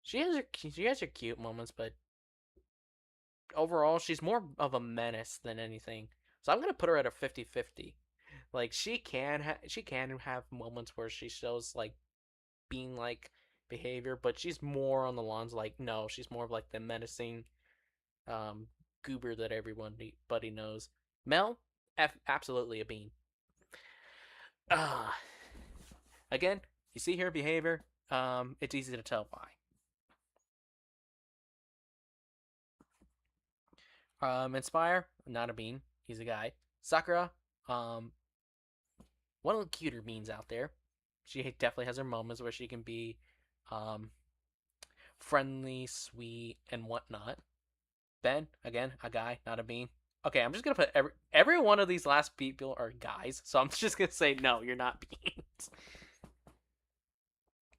she has her cute moments, but overall, she's more of a menace than anything. So I'm gonna put her at a 50-50. Like she can have moments where she shows like being like behavior, but she's more on the lawns like no, she's more of like the menacing um goober that everybody knows. Mel, absolutely a bean. Uh, again, you see her behavior, it's easy to tell why. Inspire, not a bean. He's a guy. Sakura, um, one of the cuter beans out there. She definitely has her moments where she can be um, friendly, sweet, and whatnot. Ben, again, a guy, not a bean. Okay, I'm just gonna put every one of these last people are guys, so I'm just gonna say no, you're not beans.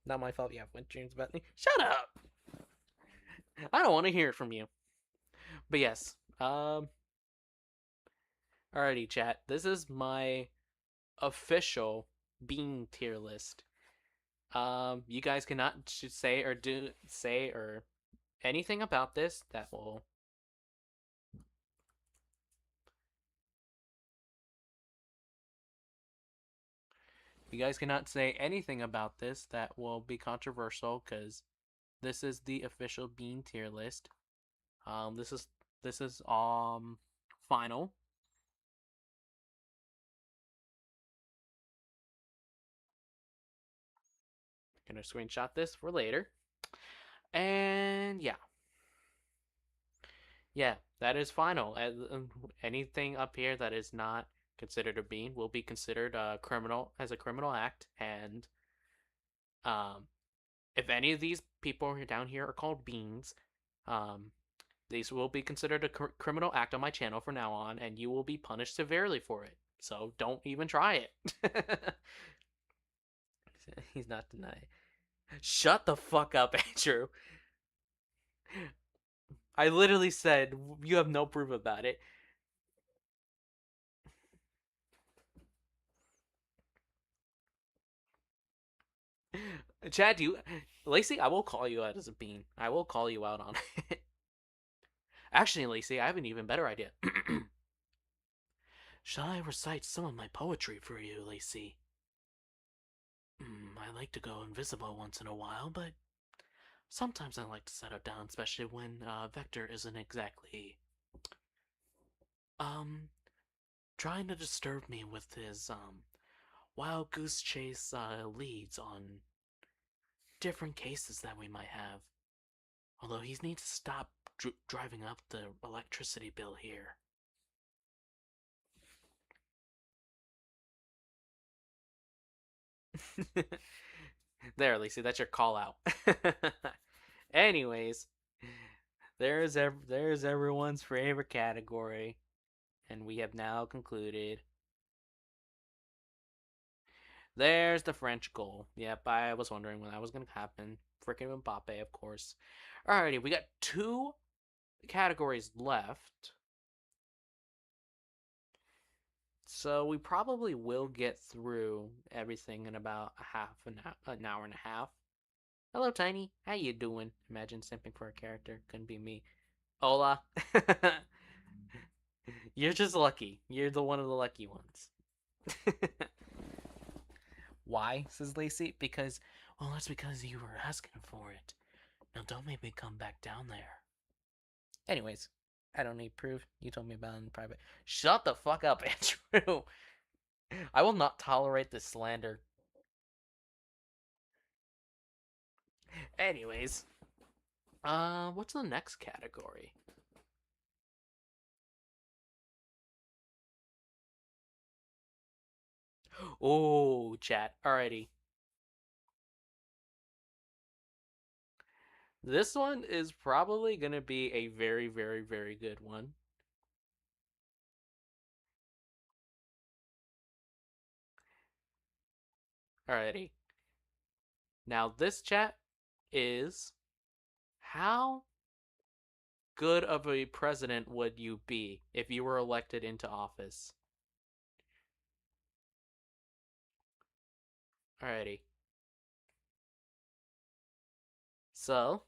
Not my fault. You have went dreams about me. Shut up. I don't want to hear it from you. But yes. Alrighty, chat. This is my official bean tier list. You guys cannot say or anything about this that will. You guys cannot say anything about this that will be controversial because this is the official Bean tier list. This is final. Gonna screenshot this for later. And yeah, that is final. Anything up here that is not considered a bean will be considered a criminal as a criminal act. And um, if any of these people down here are called beans, um, these will be considered a criminal act on my channel from now on, and you will be punished severely for it. So don't even try it. He's not denying. Shut the fuck up, Andrew. I literally said you have no proof about it. Chad, you, Lacey, I will call you out as a bean. I will call you out on it. Actually, Lacey, I have an even better idea. Shall I recite some of my poetry for you, Lacey? I like to go invisible once in a while, but sometimes I like to settle down, especially when Vector isn't exactly um trying to disturb me with his wild goose chase leads on different cases that we might have. Although he needs to stop driving up the electricity bill here. There, Lacey, that's your call out. Anyways, there's everyone's favorite category, and we have now concluded. There's the French goal. Yep, I was wondering when that was gonna happen. Freaking Mbappe, of course. Alrighty, we got two categories left. So we probably will get through everything in about an hour and a half. Hello, Tiny. How you doing? Imagine simping for a character. Couldn't be me. Hola. You're just lucky. You're the one of the lucky ones. Why? Says Lacey. Because, well, that's because you were asking for it. Now don't make me come back down there. Anyways, I don't need proof. You told me about it in private. Shut the fuck up, Andrew. I will not tolerate this slander. Anyways, what's the next category? Oh, chat. Alrighty. This one is probably going to be a very, very, very good one. Alrighty. Now, this chat is how good of a president would you be if you were elected into office? Alrighty. So,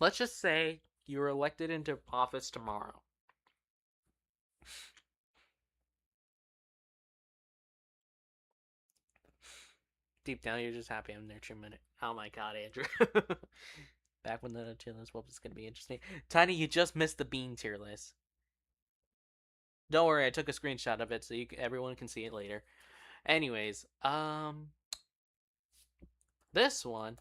let's just say you were elected into office tomorrow. Deep down, you're just happy I'm there for a minute. Oh my god, Andrew. Back when the tier list was going to be interesting. Tiny, you just missed the bean tier list. Don't worry, I took a screenshot of it so everyone can see it later. Anyways, this one.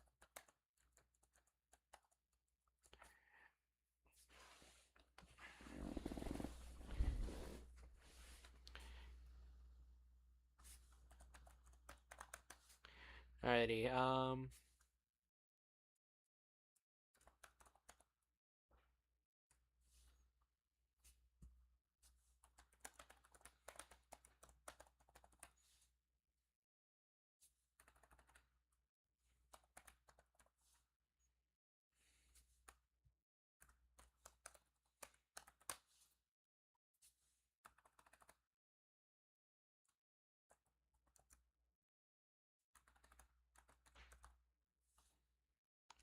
Alrighty,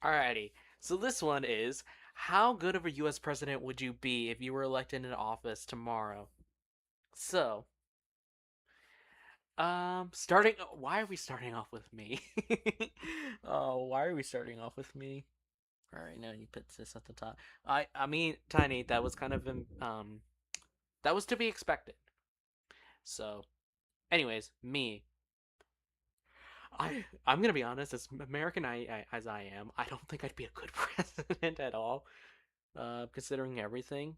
alrighty. So this one is, how good of a U.S. president would you be if you were elected into office tomorrow? So, Starting. Why are we starting off with me? Oh, why are we starting off with me? All right, now you put this at the top. I mean, Tiny. That was kind of that was to be expected. So, anyways, me. I'm gonna be honest. As American as I am, I don't think I'd be a good president at all. Considering everything,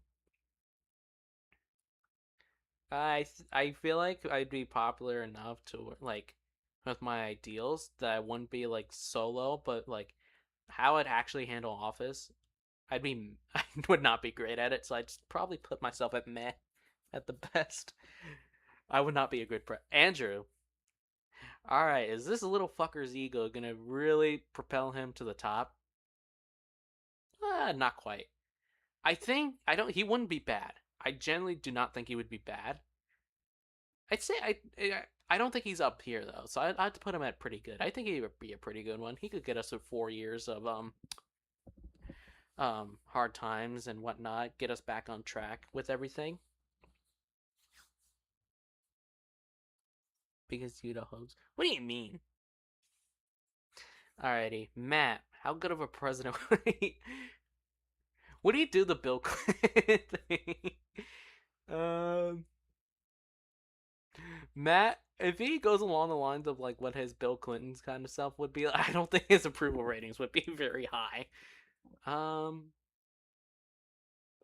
I feel like I'd be popular enough to like with my ideals that I wouldn't be like solo, but like how I'd actually handle office, I would not be great at it. So I'd probably put myself at meh at the best. I would not be a good Andrew. All right, is this little fucker's ego gonna really propel him to the top? Not quite. I think I don't. He wouldn't be bad. I generally do not think he would be bad. I'd say I don't think he's up here though, so I'd have to put him at pretty good. I think he would be a pretty good one. He could get us through 4 years of hard times and whatnot, get us back on track with everything. Because you the host. What do you mean? Alrighty, Matt. How good of a president would he? Would he do the Bill Clinton thing? Um, Matt, if he goes along the lines of like what his Bill Clinton's kind of self would be, I don't think his approval ratings would be very high. Um,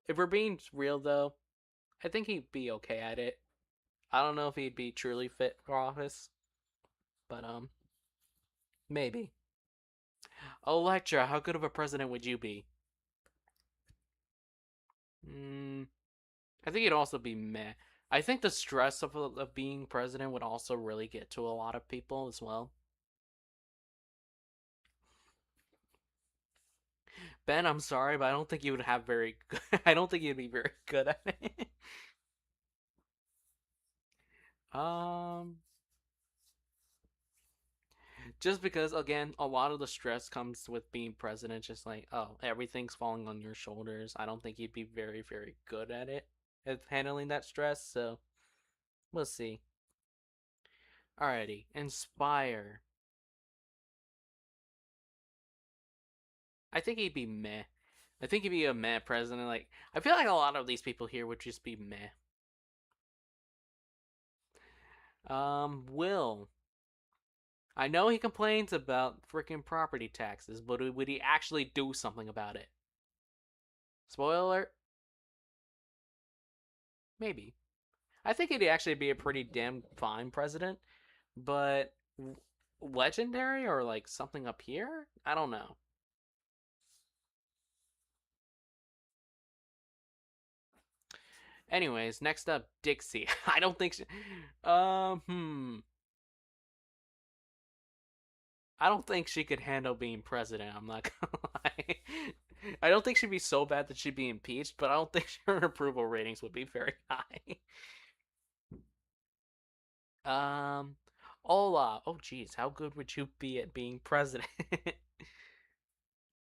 if we're being real though, I think he'd be okay at it. I don't know if he'd be truly fit for office, but maybe. Electra, how good of a president would you be? Hmm, I think he'd also be meh. I think the stress of being president would also really get to a lot of people as well. Ben, I'm sorry, but I don't think you would have very good, I don't think you'd be very good at it. um just because again, a lot of the stress comes with being president, just like, oh, everything's falling on your shoulders. I don't think you'd be very, very good at it at handling that stress, so we'll see. Alrighty. Inspire. I think he'd be meh. I think he'd be a meh president. Like I feel like a lot of these people here would just be meh. Will. I know he complains about freaking property taxes, but would he actually do something about it? Spoiler alert, maybe. I think he'd actually be a pretty damn fine president, but legendary or like something up here? I don't know. Anyways, next up, Dixie. I don't think she. Hmm. I don't think she could handle being president. I'm not gonna lie. I don't think she'd be so bad that she'd be impeached, but I don't think her approval ratings would be very high. Um, Hola. Oh, geez, how good would you be at being president?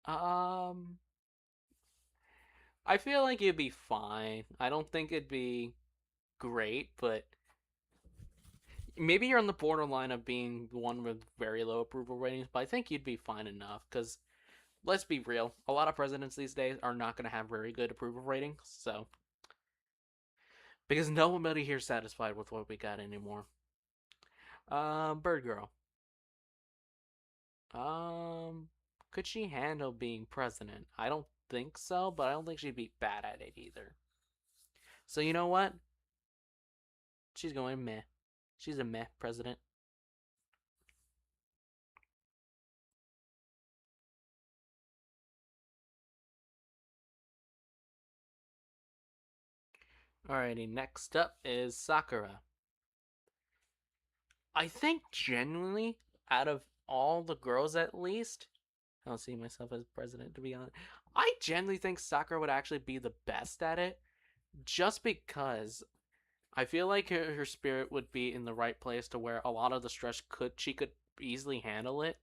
um, I feel like you'd be fine. I don't think it'd be great, but maybe you're on the borderline of being one with very low approval ratings. But I think you'd be fine enough because let's be real, a lot of presidents these days are not going to have very good approval ratings. So because nobody here's satisfied with what we got anymore. Bird Girl. Um, could she handle being president? I don't think so, but I don't think she'd be bad at it either. So you know what? She's going meh. She's a meh president. Alrighty, next up is Sakura. I think genuinely, out of all the girls at least, I don't see myself as president to be honest. I genuinely think Sakura would actually be the best at it, just because I feel like her spirit would be in the right place to where a lot of the stress she could easily handle it,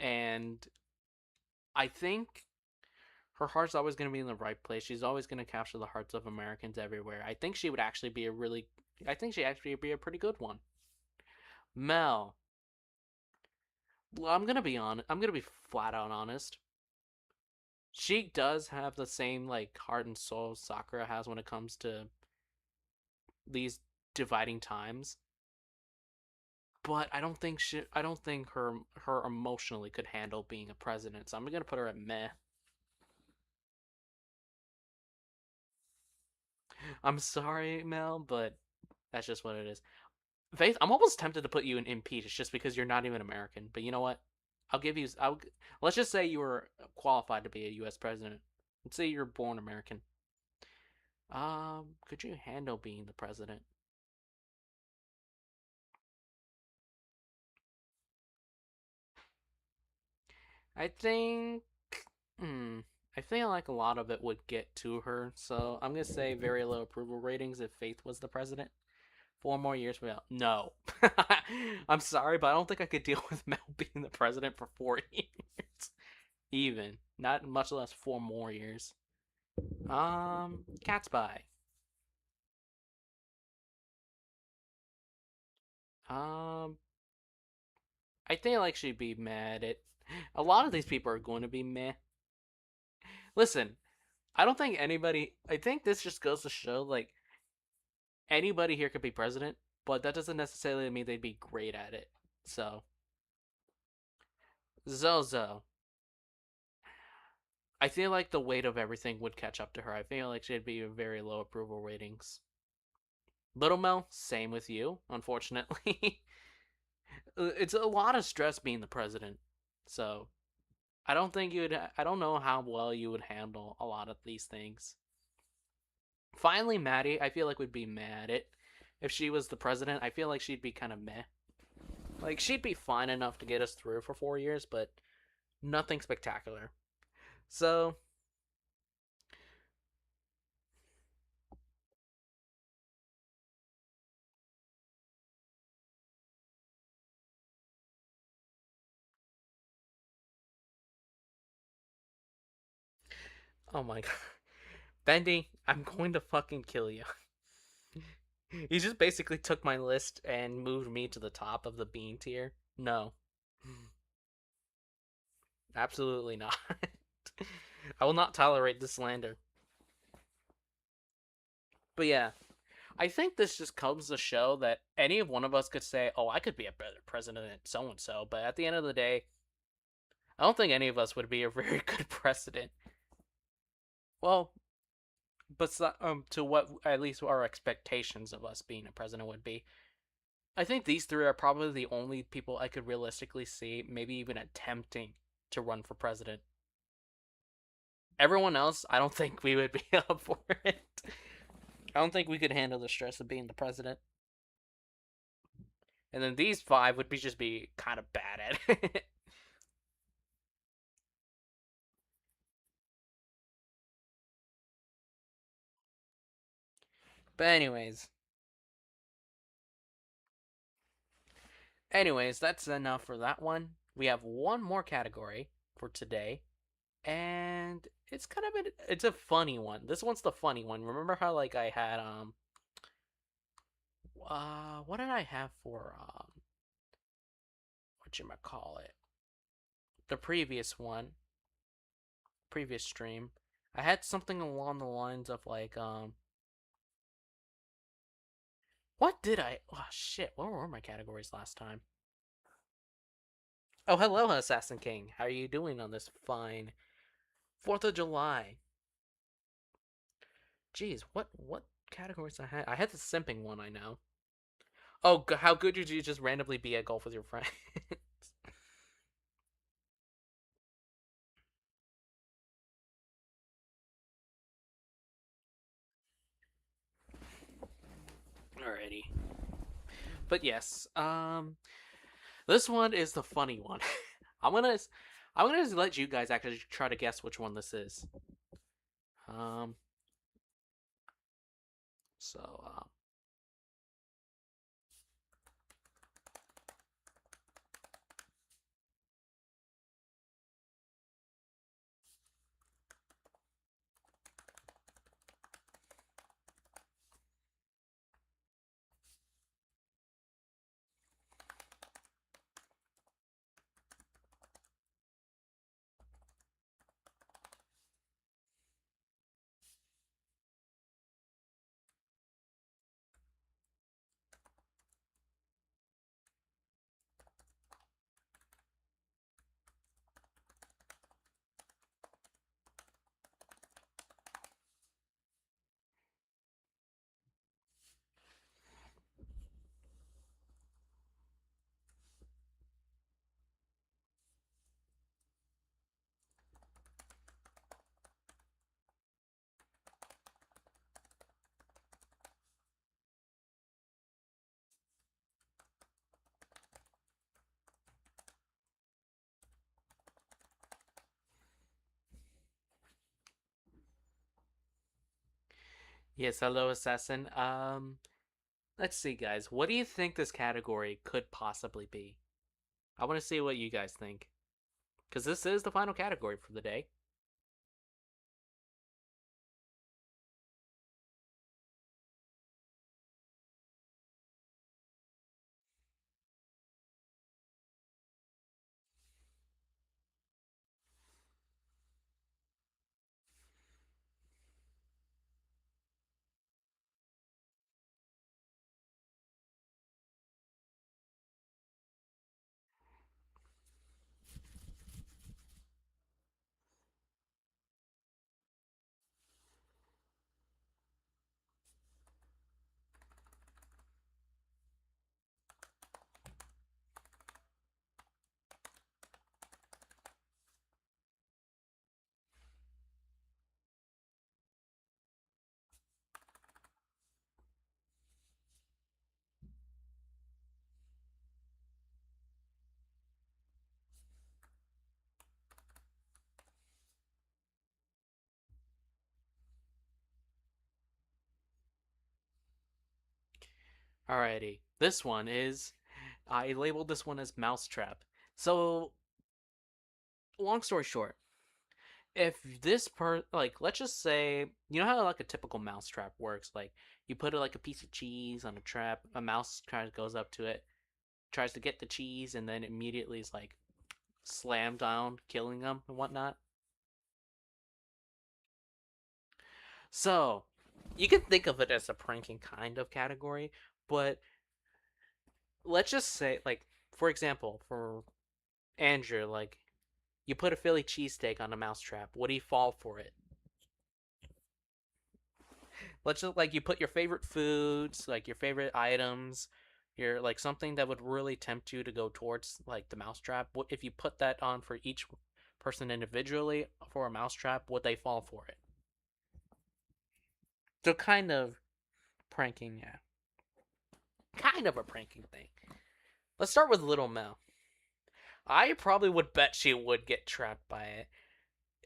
and I think her heart's always going to be in the right place. She's always going to capture the hearts of Americans everywhere. I think she would actually be a really, I think she actually be a pretty good one. Mel, well, I'm gonna be honest. I'm gonna be flat out honest. She does have the same like heart and soul Sakura has when it comes to these dividing times. But I don't think her emotionally could handle being a president. So I'm gonna put her at meh. I'm sorry, Mel, but that's just what it is. Faith, I'm almost tempted to put you in impeach just because you're not even American. But you know what? I'll give you. Let's just say you were qualified to be a U.S. president. Let's say you're born American. Could you handle being the president? I think. Hmm. I feel like a lot of it would get to her, so I'm gonna say very low approval ratings if Faith was the president. 4 more years from now, no. I'm sorry, but I don't think I could deal with Mel being the president for 4 years. Even not much less 4 more years. Cat's Pie. Um, I think like she'd be mad at. A lot of these people are going to be meh. Listen, I don't think anybody. I think this just goes to show like anybody here could be president, but that doesn't necessarily mean they'd be great at it. So Zozo, I feel like the weight of everything would catch up to her. I feel like she'd be very low approval ratings. Little Mel, same with you, unfortunately. It's a lot of stress being the president. So I don't think you'd. I don't know how well you would handle a lot of these things. Finally, Maddie, I feel like would be mad at if she was the president. I feel like she'd be kind of meh. Like she'd be fine enough to get us through for 4 years, but nothing spectacular. So, oh my god, Bendy, I'm going to fucking kill you. He just basically took my list and moved me to the top of the bean tier. No, absolutely not. I will not tolerate this slander. But yeah, I think this just comes to show that any of one of us could say, "Oh, I could be a better president than so and so," but at the end of the day, I don't think any of us would be a very good president. Well, but to what at least our expectations of us being a president would be. I think these three are probably the only people I could realistically see, maybe even attempting to run for president. Everyone else, I don't think we would be up for it. I don't think we could handle the stress of being the president. And then these five would be just be kind of bad at it. But anyways, that's enough for that one. We have one more category for today, and it's a funny one. This one's the funny one. Remember how like I had what did I have for what you might call it? The previous one, previous stream. I had something along the lines of like what did I? Oh shit! What were my categories last time? Oh, hello, Assassin King. How are you doing on this fine 4th of July? Jeez, what categories I had? I had the simping one. I know. Oh, how good did you just randomly be at golf with your friends? Alrighty, but yes, this one is the funny one. I'm gonna I'm gonna just let you guys actually try to guess which one this is. Um, so Yes, hello, assassin. Let's see, guys. What do you think this category could possibly be? I want to see what you guys think, because this is the final category for the day. Alrighty, this one is. I labeled this one as Mousetrap. So, long story short, if like, let's just say, you know how like a typical mousetrap works, like you put like a piece of cheese on a trap, a mouse kind of goes up to it, tries to get the cheese, and then immediately is like slammed down, killing them and whatnot. So you can think of it as a pranking kind of category, but let's just say, like, for example, for Andrew, like, you put a Philly cheesesteak on a mousetrap. Would he fall for it? Let's just like you put your favorite foods, like your favorite items, your like something that would really tempt you to go towards like the mousetrap. If you put that on for each person individually for a mousetrap, would they fall for it? So kind of pranking, yeah, kind of a pranking thing. Let's start with Little Mel. I probably would bet she would get trapped by it,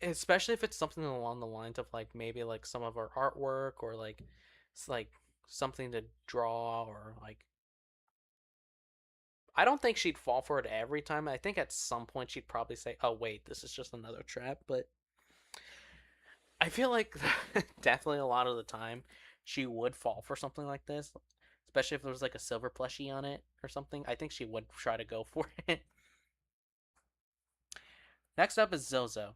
especially if it's something along the lines of like maybe like some of her artwork or like it's like something to draw or like I don't think she'd fall for it every time. I think at some point she'd probably say, "Oh wait, this is just another trap." But I feel like definitely a lot of the time she would fall for something like this, especially if there was like a silver plushie on it or something. I think she would try to go for it. Next up is Zozo.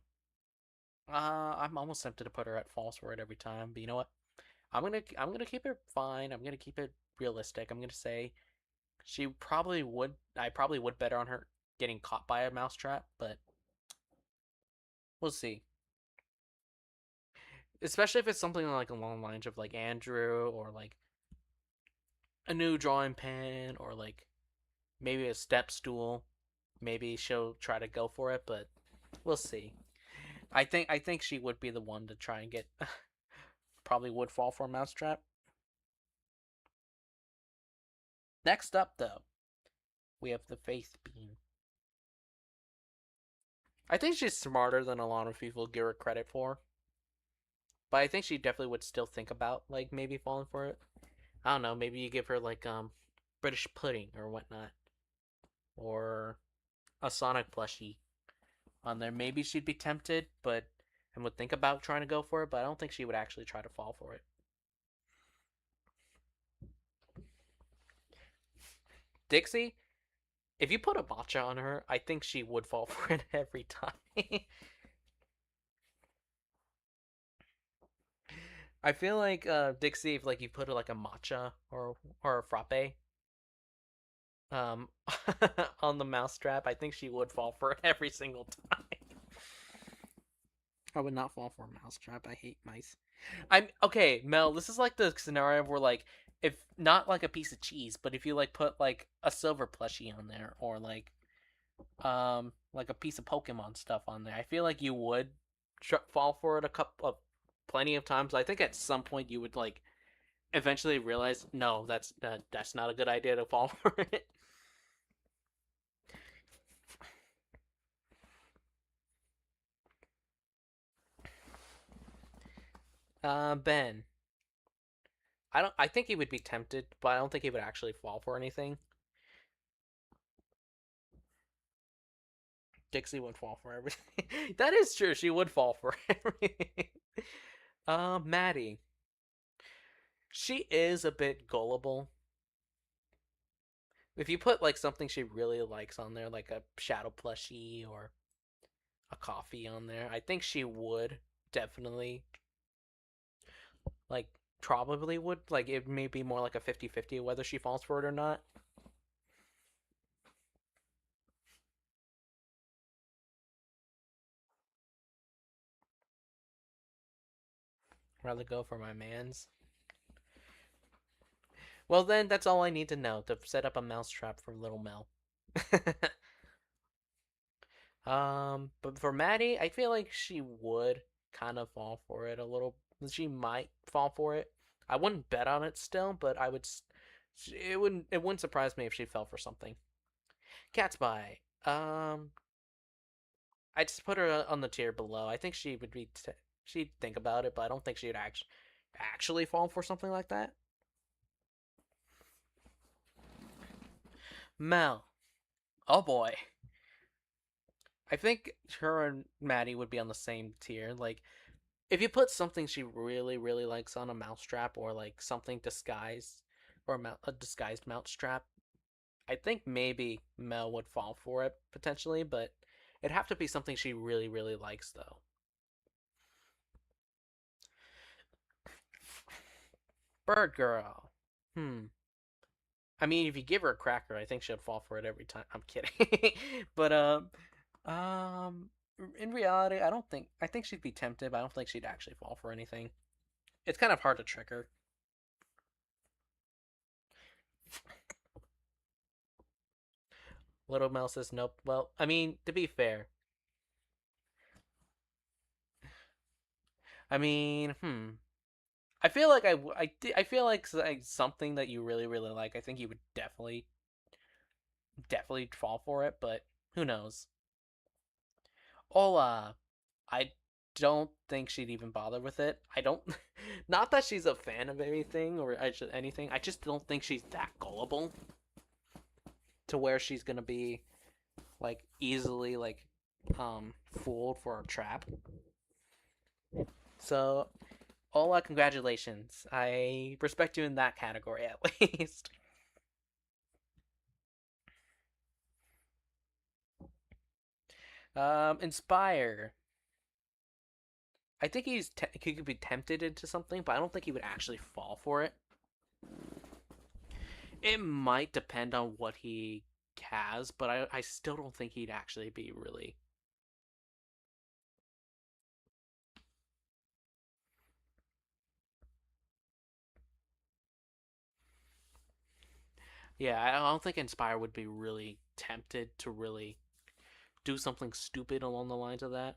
I'm almost tempted to put her at false for it every time, but you know what? I'm gonna keep it fine. I'm gonna keep it realistic. I'm gonna say she probably would. I probably would bet on her getting caught by a mousetrap, but we'll see. Especially if it's something like along the lines of like Andrew or like a new drawing pen or like maybe a step stool. Maybe she'll try to go for it, but we'll see. I think she would be the one to try and get. Probably would fall for a mousetrap. Next up, though, we have the Faith Bean. I think she's smarter than a lot of people give her credit for, but I think she definitely would still think about like maybe falling for it. I don't know. Maybe you give her like British pudding or whatnot, or a Sonic plushie on there. Maybe she'd be tempted, but and would think about trying to go for it. But I don't think she would actually try to fall for it. Dixie, if you put a matcha on her, I think she would fall for it every time. I feel like Dixie, if like you put her like a matcha or a frappe um on the mousetrap, I think she would fall for it every single time. I would not fall for a mousetrap. I hate mice. I'm okay, Mel. This is like the scenario where like if not like a piece of cheese, but if you like put like a silver plushie on there or like a piece of Pokemon stuff on there, I feel like you would fall for it a couple of plenty of times. I think at some point you would like eventually realize no, that's not a good idea to fall for it. Ben. I think he would be tempted, but I don't think he would actually fall for anything. Dixie would fall for everything. That is true. She would fall for everything. Maddie. She is a bit gullible. If you put like something she really likes on there, like a shadow plushie or a coffee on there, I think she would definitely like probably would like it may be more like a 50-50 whether she falls for it or not. Rather go for my man's. Well then that's all I need to know to set up a mousetrap for little Mel. But for Maddie, I feel like she would kind of fall for it a little. She might fall for it. I wouldn't bet on it still, but I would. It wouldn't surprise me if she fell for something. Cat's Bite. I just put her on the tier below. I think she would be. She'd think about it, but I don't think she'd actually fall for something like that. Mel. Oh boy. I think her and Maddie would be on the same tier. Like, if you put something she really, really likes on a mousetrap or like something disguised or a disguised mousetrap, I think maybe Mel would fall for it potentially, but it'd have to be something she really, really likes though. Bird Girl. Hmm. I mean, if you give her a cracker, I think she'd fall for it every time. I'm kidding, but um, in reality, I don't think. I think she'd be tempted, but I don't think she'd actually fall for anything. It's kind of hard to trick her. Little Mel says nope. Well, I mean, to be fair, I mean, I feel like I feel like something that you really really like. I think you would definitely fall for it, but who knows? Ola, I don't think she'd even bother with it. I don't, not that she's a fan of anything or anything. I just don't think she's that gullible to where she's gonna be like easily like fooled for a trap. So Ola, congratulations. I respect you in that category at least. Inspire. I think he could be tempted into something, but I don't think he would actually fall for it. It might depend on what he has, but I still don't think he'd actually be really. Yeah, I don't think Inspire would be really tempted to really do something stupid along the lines of that.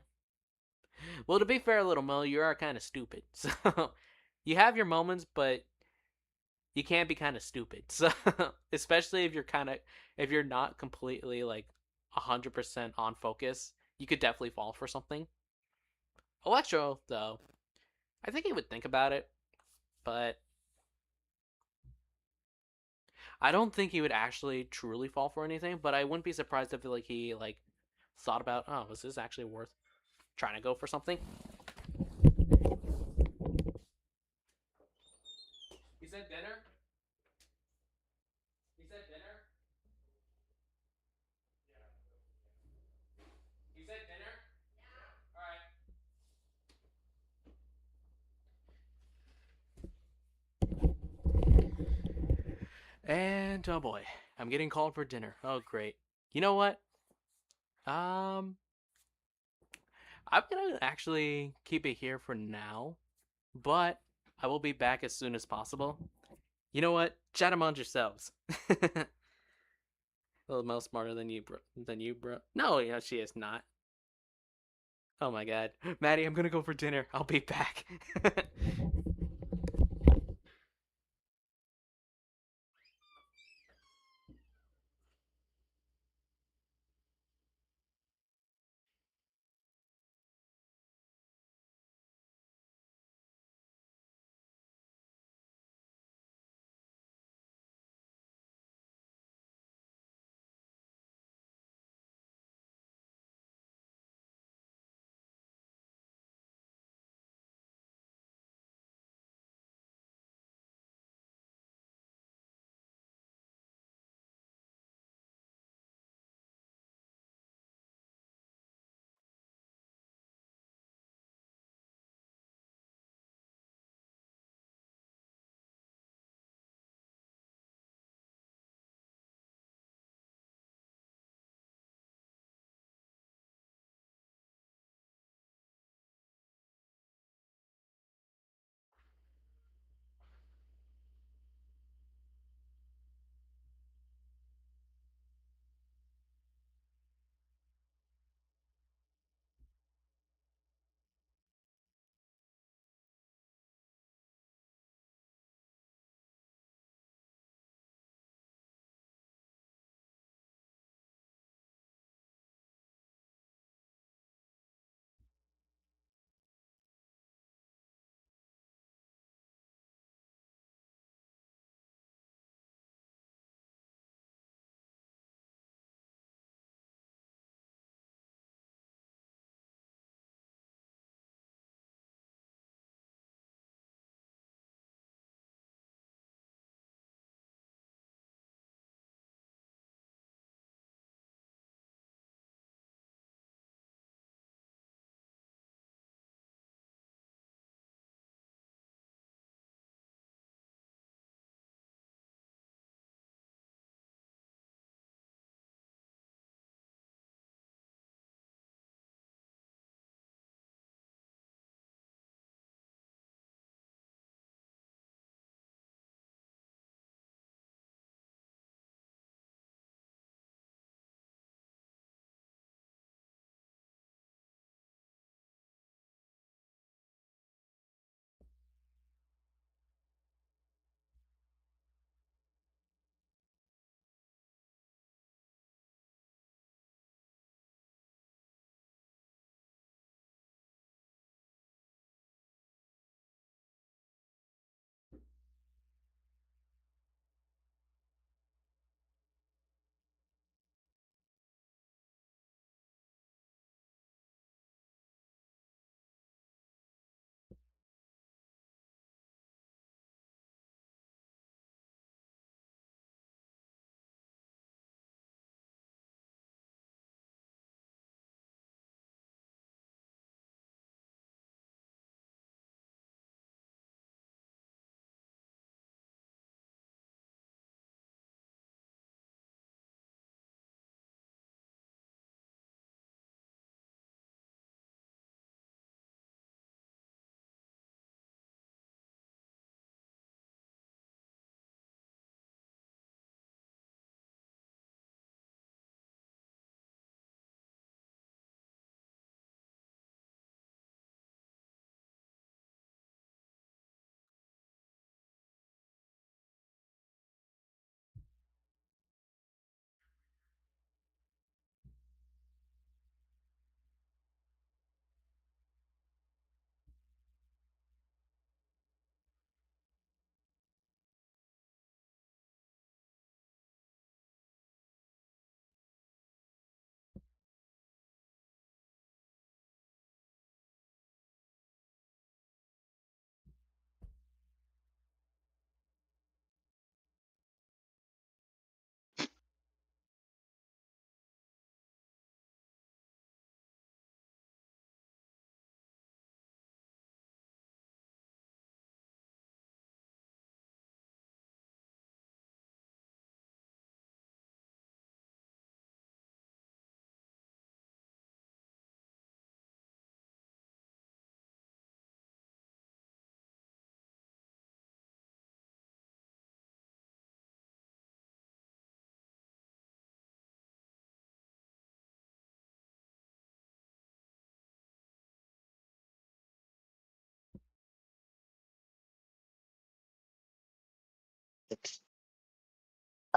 Well, to be fair, little Mo, you are kind of stupid. So you have your moments, but you can be kind of stupid. So especially if you're not completely like 100% on focus, you could definitely fall for something. Electro, though, I think he would think about it, but I don't think he would actually truly fall for anything. But I wouldn't be surprised if like he like thought about, oh, is this actually worth trying to go for something? He said dinner. He said dinner. He said dinner. All right. And oh boy, I'm getting called for dinner. Oh great. You know what? Um, I'm gonna actually keep it here for now, but I will be back as soon as possible. You know what? Chat among yourselves. A little more smarter than you, bro. Than you, bro. No, she is not. Oh my god, Maddie, I'm gonna go for dinner. I'll be back.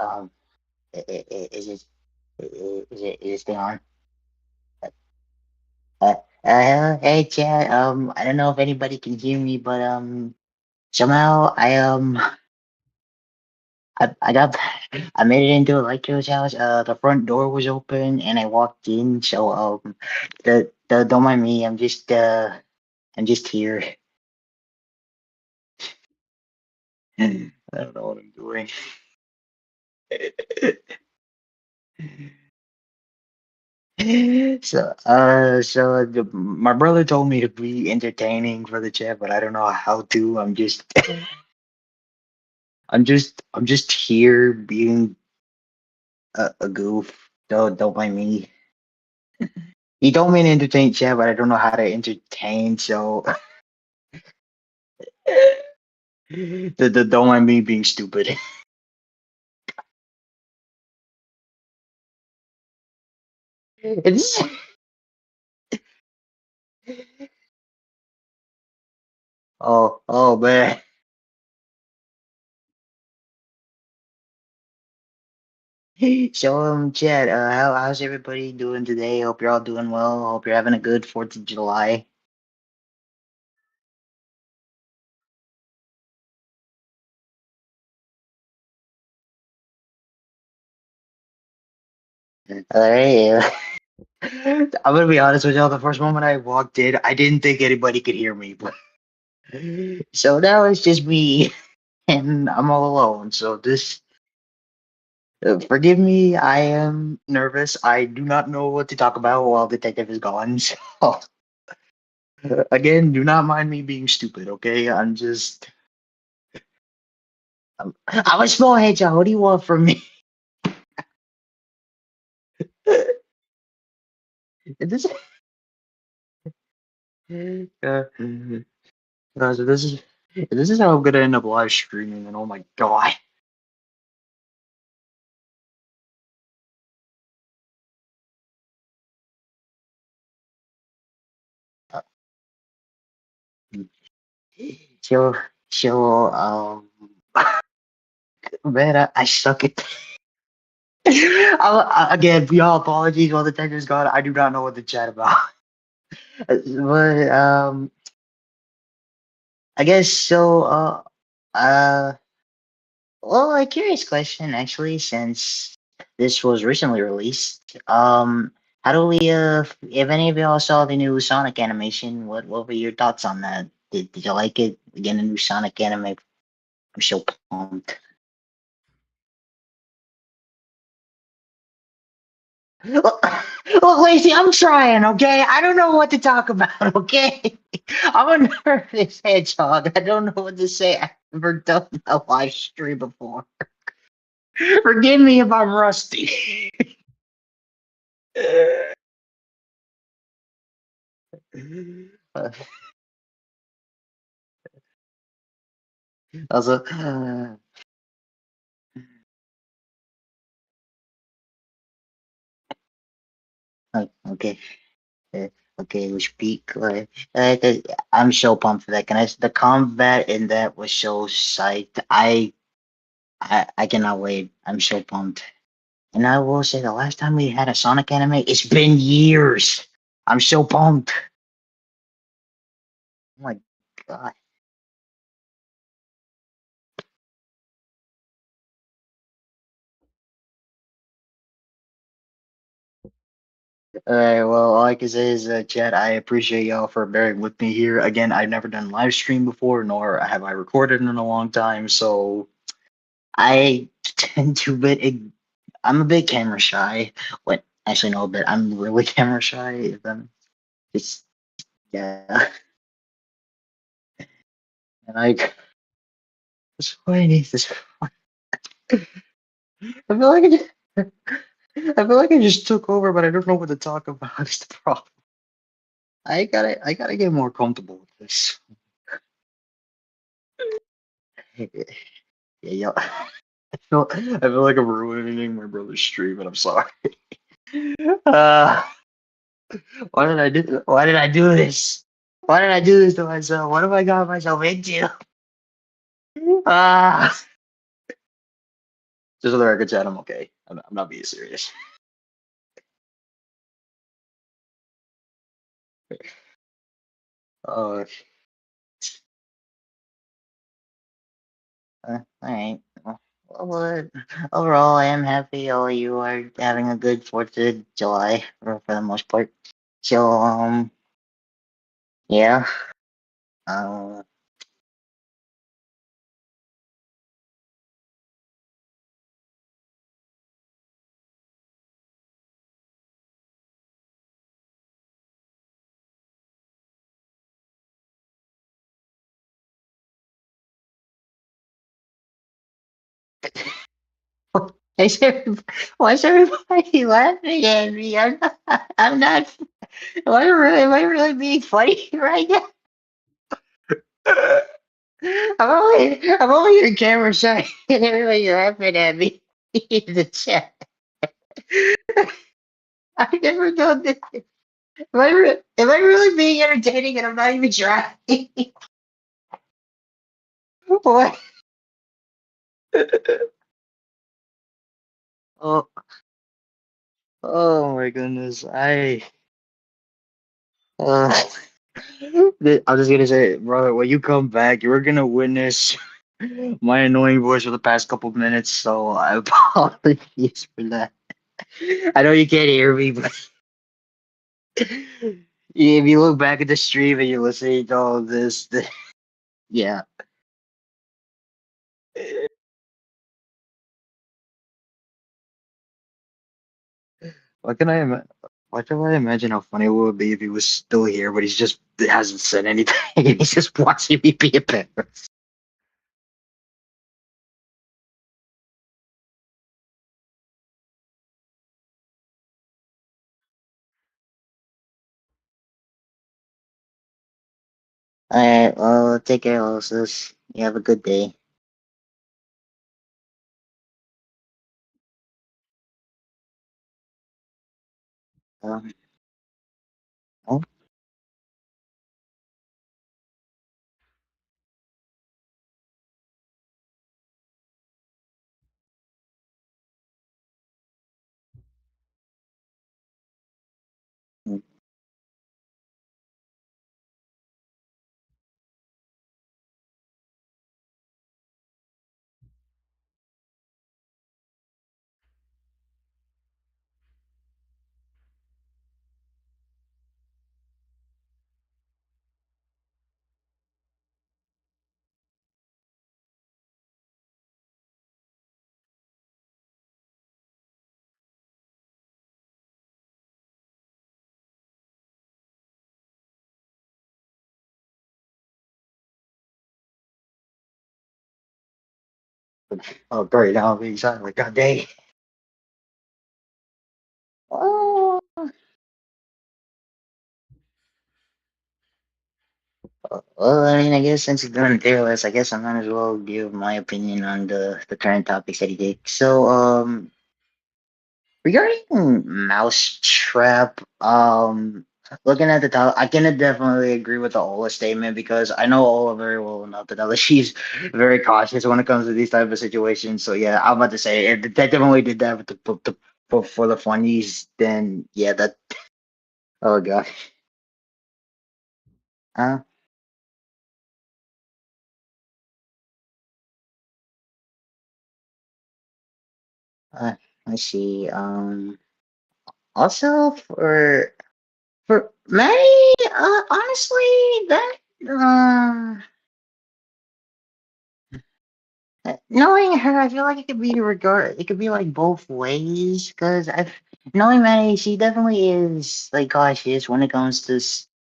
Um, is it is it still on? Hey Chad. I don't know if anybody can hear me, but somehow I got I made it into Electro's house. The front door was open, and I walked in. So the don't mind me. I'm just here. I don't know what I'm doing. My brother told me to be entertaining for the chat, but I don't know how to. I'm just here being a goof. Don't mind me. He told me to entertain chat, but I don't know how to entertain. So the don't mind me being stupid. It's oh man. So Chad, how's everybody doing today? Hope you're all doing well. Hope you're having a good Fourth of July. All right. I'm gonna be honest with y'all. The first moment I walked in, I didn't think anybody could hear me. But so now it's just me, and I'm all alone. So this, forgive me. I am nervous. I do not know what to talk about while detective is gone. So again, do not mind me being stupid. Okay, I'm a small head, y'all. What do you want from me? this, so this is how I'm gonna end up live streaming. And oh my god. So, so, man, I suck at. Again, y'all apologies while the tech is gone. I do not know what to chat about. But I guess so. Uh, well, a curious question actually, since this was recently released. How do we? If any of y'all saw the new Sonic animation, what were your thoughts on that? Did you like it? Again, a new Sonic anime. I'm so pumped. Look, look, Lacey, I'm trying, okay? I don't know what to talk about, okay? I'm a nervous hedgehog. I don't know what to say. I've never done a live stream before. Forgive me if I'm rusty. Also, okay. uh, Okay, we speak. I'm so pumped for that. The combat in that was so psyched. I cannot wait. I'm so pumped. And I will say the last time we had a Sonic anime, it's been years. I'm so pumped. Oh my god. Alright, well, all I can say is, Chad, I appreciate y'all for bearing with me here. Again, I've never done live stream before, nor have I recorded in a long time, so I tend to I'm a bit camera shy. What? Actually, no, but I'm really camera shy. If I'm just, yeah. And that's why I need this. I feel like I just, I feel like I just took over, but I don't know what to talk about. Is the problem. I gotta get more comfortable with this. Yeah, yeah. I feel like I'm ruining my brother's stream, and I'm sorry. Uh, why did I do? Why did I do this? Why did I do this to myself? What have I got myself into? Ah, Just so the record said, I'm okay. I'm not being serious. Oh, all right. Well, overall, I am happy all you are having a good 4th of July for the most part. So, yeah. Uh, why is everybody laughing at me? I'm not, am I really being funny right now? I'm only your camera shy and everybody laughing at me in the chat. I never done this. Am I really being entertaining and I'm not even trying? What? Oh, oh my goodness. Uh, I'm just gonna say, brother, when you come back, you're gonna witness my annoying voice for the past couple minutes, so I apologize for that. I know you can't hear me, but if you look back at the stream and you're listening to all of this, yeah. Why can I ima- Why can I imagine how funny it would be if he was still here, but he's just hasn't said anything and he's just watching me be embarrassed. Alright, well, take care, Alosis. You have a good day. Um, oh, oh, great. Now I'm excited. Like, God dang. Oh, well, I mean, I guess since he's doing a tier list, I guess I might as well give my opinion on the current topics that he did. So, regarding Mousetrap, looking at the top, I can definitely agree with the Ola statement because I know Ola very well enough to know that she's very cautious when it comes to these type of situations. So yeah, I'm about to say if they definitely did that with for the funnies, then yeah, that oh god. Uh, uh let's see. Also for Mary, honestly, that uh. Knowing her, I feel like it could be regard. It could be like both ways. Because I've knowing Maddie, she definitely is like cautious when it comes to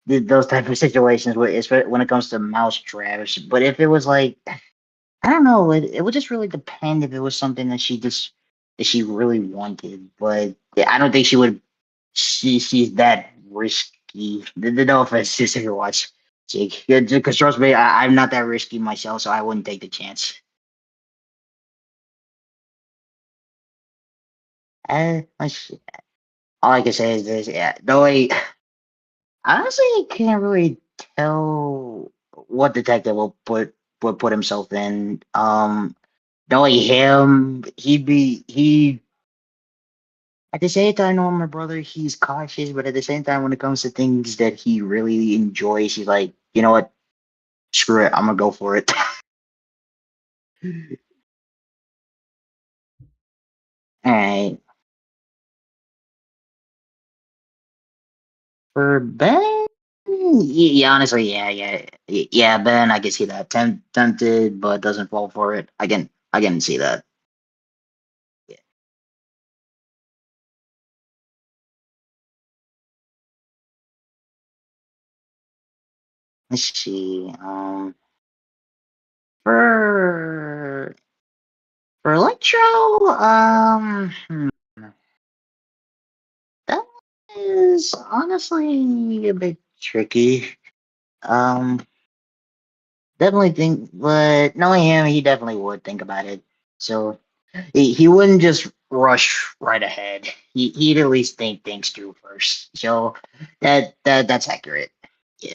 those type of situations. When it comes to mouse traps. But if it was like, I don't know, it would just really depend if it was something that she really wanted. But yeah, I don't think she would. She's that risky. No offense, just if you watch Jake, because trust me, I'm not that risky myself, so I wouldn't take the chance. Let's all I can say is this, yeah. Though I honestly can't really tell what detective will put himself in. knowing him, he at the same time, knowing my brother, he's cautious, but at the same time, when it comes to things that he really enjoys, he's like, you know what, screw it, I'm gonna go for it. All right, for Ben, yeah, honestly, yeah, Ben, I can see that. Tempted, but doesn't fall for it. I can see that. Yeah. Let's see. For for Electro, that is honestly a bit tricky. Um, definitely think, but knowing him, he definitely would think about it. So he wouldn't just rush right ahead. He'd at least think things through first. So that's accurate. Yeah.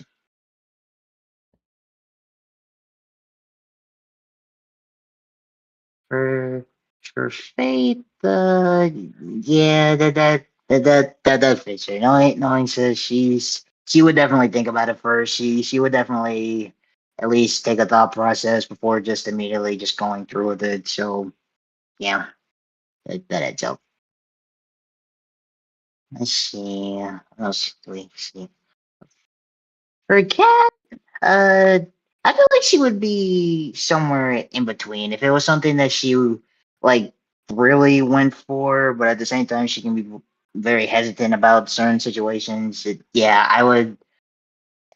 For for Faith, yeah, that fits her. Knowing says she would definitely think about it first. She would definitely at least take a thought process before just immediately just going through with it. So yeah, that adds up. Let's see. What else do we see? For Cat, uh, I feel like she would be somewhere in between. If it was something that she like really went for, but at the same time she can be very hesitant about certain situations. Yeah, I would.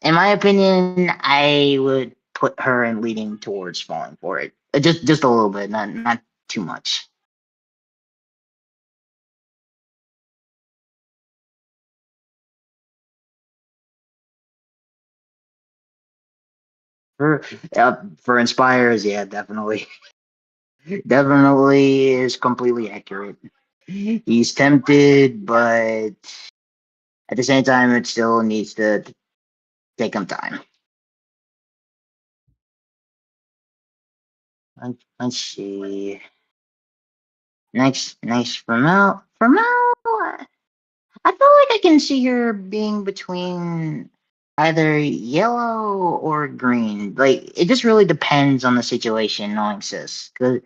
In my opinion, I would put her in leading towards falling for it. Just a little bit, not too much. For for inspires, yeah, definitely, definitely is completely accurate. He's tempted, but at the same time, it still needs to take him time. Let's see. Next for Mel, I feel like I can see her being between either yellow or green. Like it just really depends on the situation, knowing sis. Cause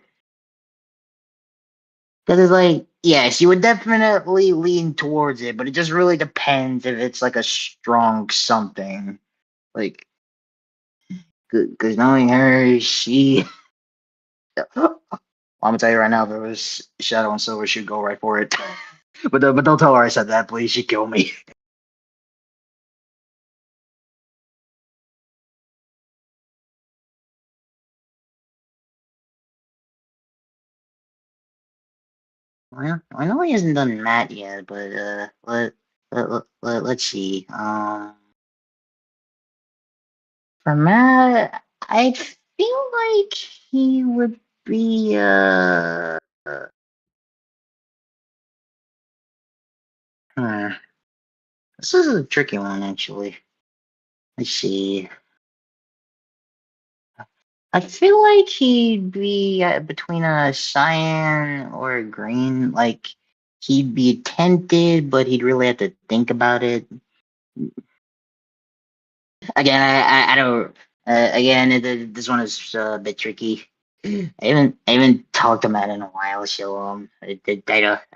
it's like, yeah, she would definitely lean towards it, but it just really depends if it's like a strong something. Like, cause knowing her, she. I'm gonna tell you right now, if it was Shadow and Silver, she'd go right for it. But don't tell her I said that, please. She'd kill me. Well, I know he hasn't done that yet, but let's see. For Matt, I feel like he would be hmm, this is a tricky one actually. Let's see. I feel like he'd be between a cyan or a green. Like he'd be tempted, but he'd really have to think about it. Again, I don't. Again, this one is a bit tricky. I haven't talked to Matt in a while, so I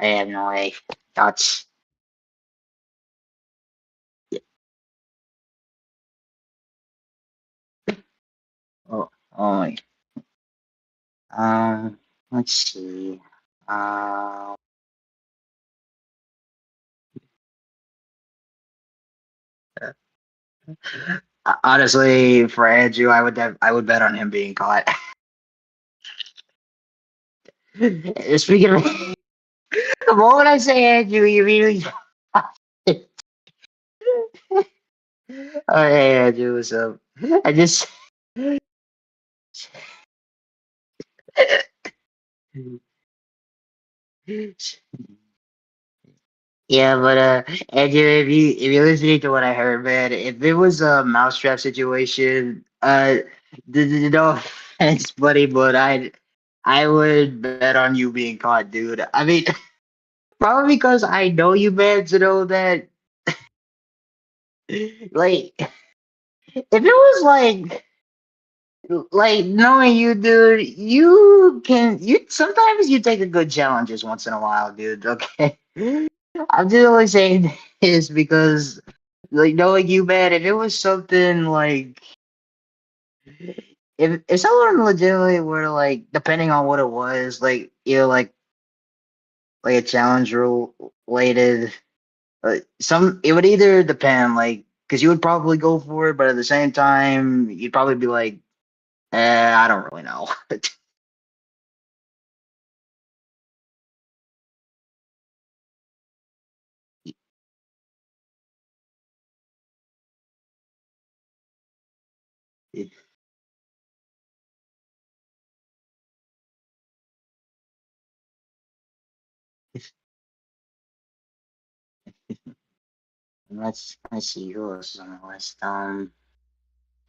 have no thoughts. Oh, oh, let's see. Um, honestly, for Andrew, I would bet on him being caught. Speaking of, the moment I say Andrew, you immediately. Oh, hey, Andrew, what's up? I just. Yeah, but Andrew, if you're listening to what I heard, man, if it was a mousetrap situation, no offense, buddy, but I I would bet on you being caught, dude. I mean, probably because I know you, man, to know that, like, if it was like knowing you, dude, you sometimes you take a good challenges once in a while, dude. Okay, I'm just only saying this because, like, knowing you, man, if it was something like if someone legitimately were like, depending on what it was, like, like a challenge related, some it would either depend, like, because you would probably go for it, but at the same time, you'd probably be like, I don't really know. Let's see who else is on the list.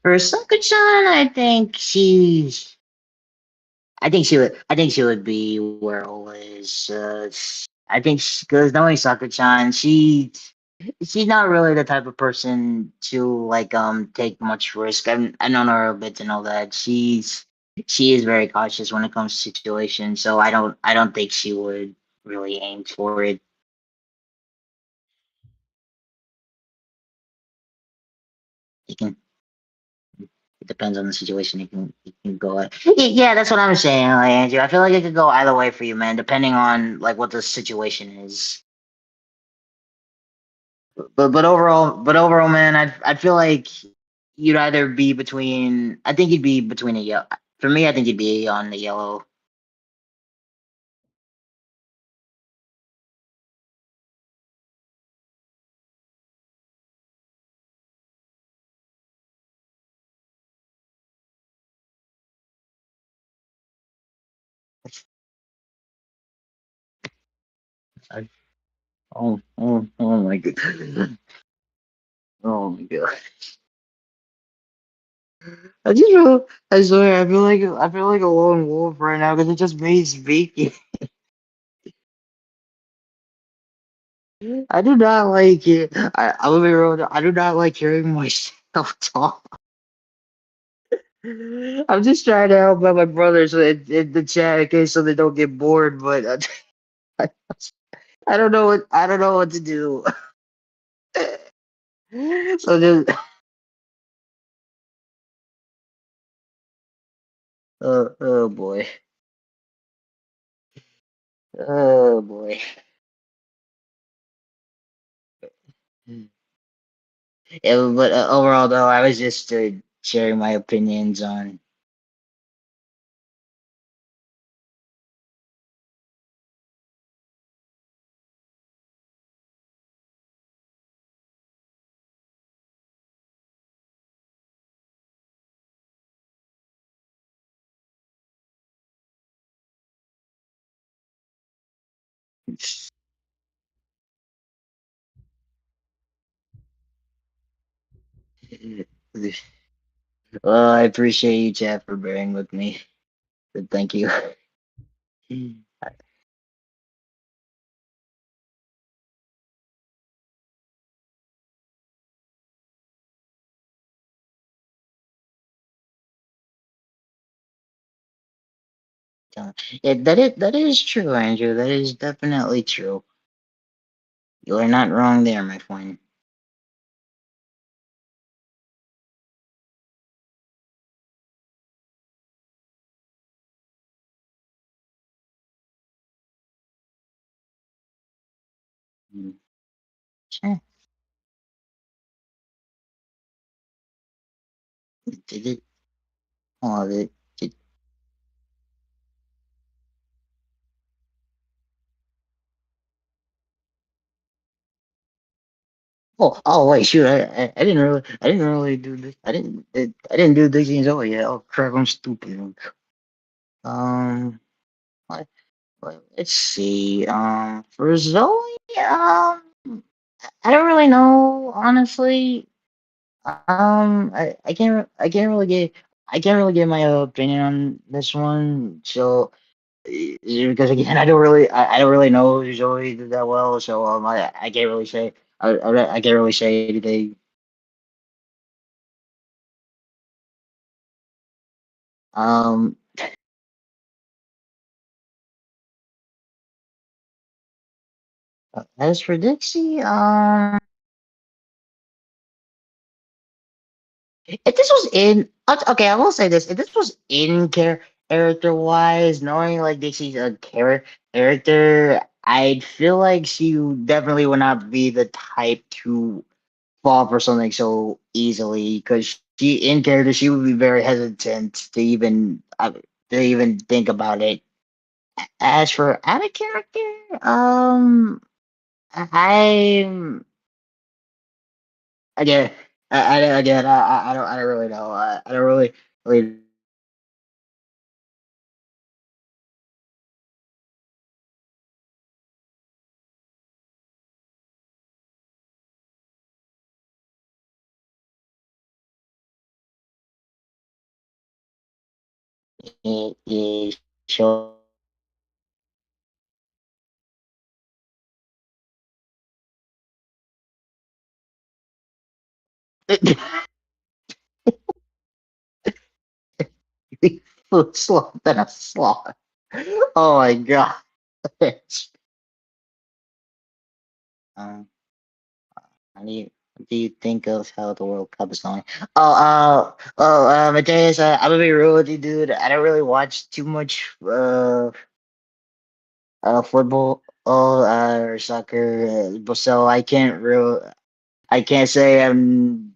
For Sakuchan, I think she would be where Ola is. I think because knowing Sakuchan, she's not really the type of person to like take much risk. I known her a bit to know that she is very cautious when it comes to situations. So I don't think she would really aim for it. You can It depends on the situation. You can go. Yeah, that's what I'm saying, like, Andrew. I feel like it could go either way for you, man, depending on like what the situation is. But overall, man, I feel like you'd either be between. I think you'd be between a yellow. For me, I think you'd be on the yellow. I, oh my god. Oh my god. I just feel, I swear, I feel like a lone wolf right now because it just me speaking. I do not like it. I will be real. I do not like hearing myself talk. I'm just trying to help out my brothers in the chat, okay, so they don't get bored. But I, I don't know what to do. So just oh boy, oh boy. Yeah, but overall, though, I was just sharing my opinions on. Well, I appreciate you, chat, for bearing with me. Thank you. Yeah, that is true, Andrew. That is definitely true. You are not wrong there, my friend. Mm. Sure. Did it? Oh, did, wait, shoot! I didn't really do this. I didn't do these things over yet. Oh crap! I'm stupid. Um, let, let's see. For Zoe, I don't really know, honestly. I can't really get my opinion on this one. So Because again, I don't really know Zoe that well, so I can't really say I can't really say anything. Um, as for Dixie, if this was in okay, I will say this: if this was in character wise, knowing like Dixie's a character, I'd feel like she definitely would not be the type to fall for something so easily because she in character she would be very hesitant to even think about it. As for out of character, I'm again, I don't really know. I don't really show. Food sloth than a sloth. Oh my god. um, what do you think of how the World Cup is going? Mateus, I'm gonna be real with you, dude. I don't really watch too much football or soccer, so I can't say I'm.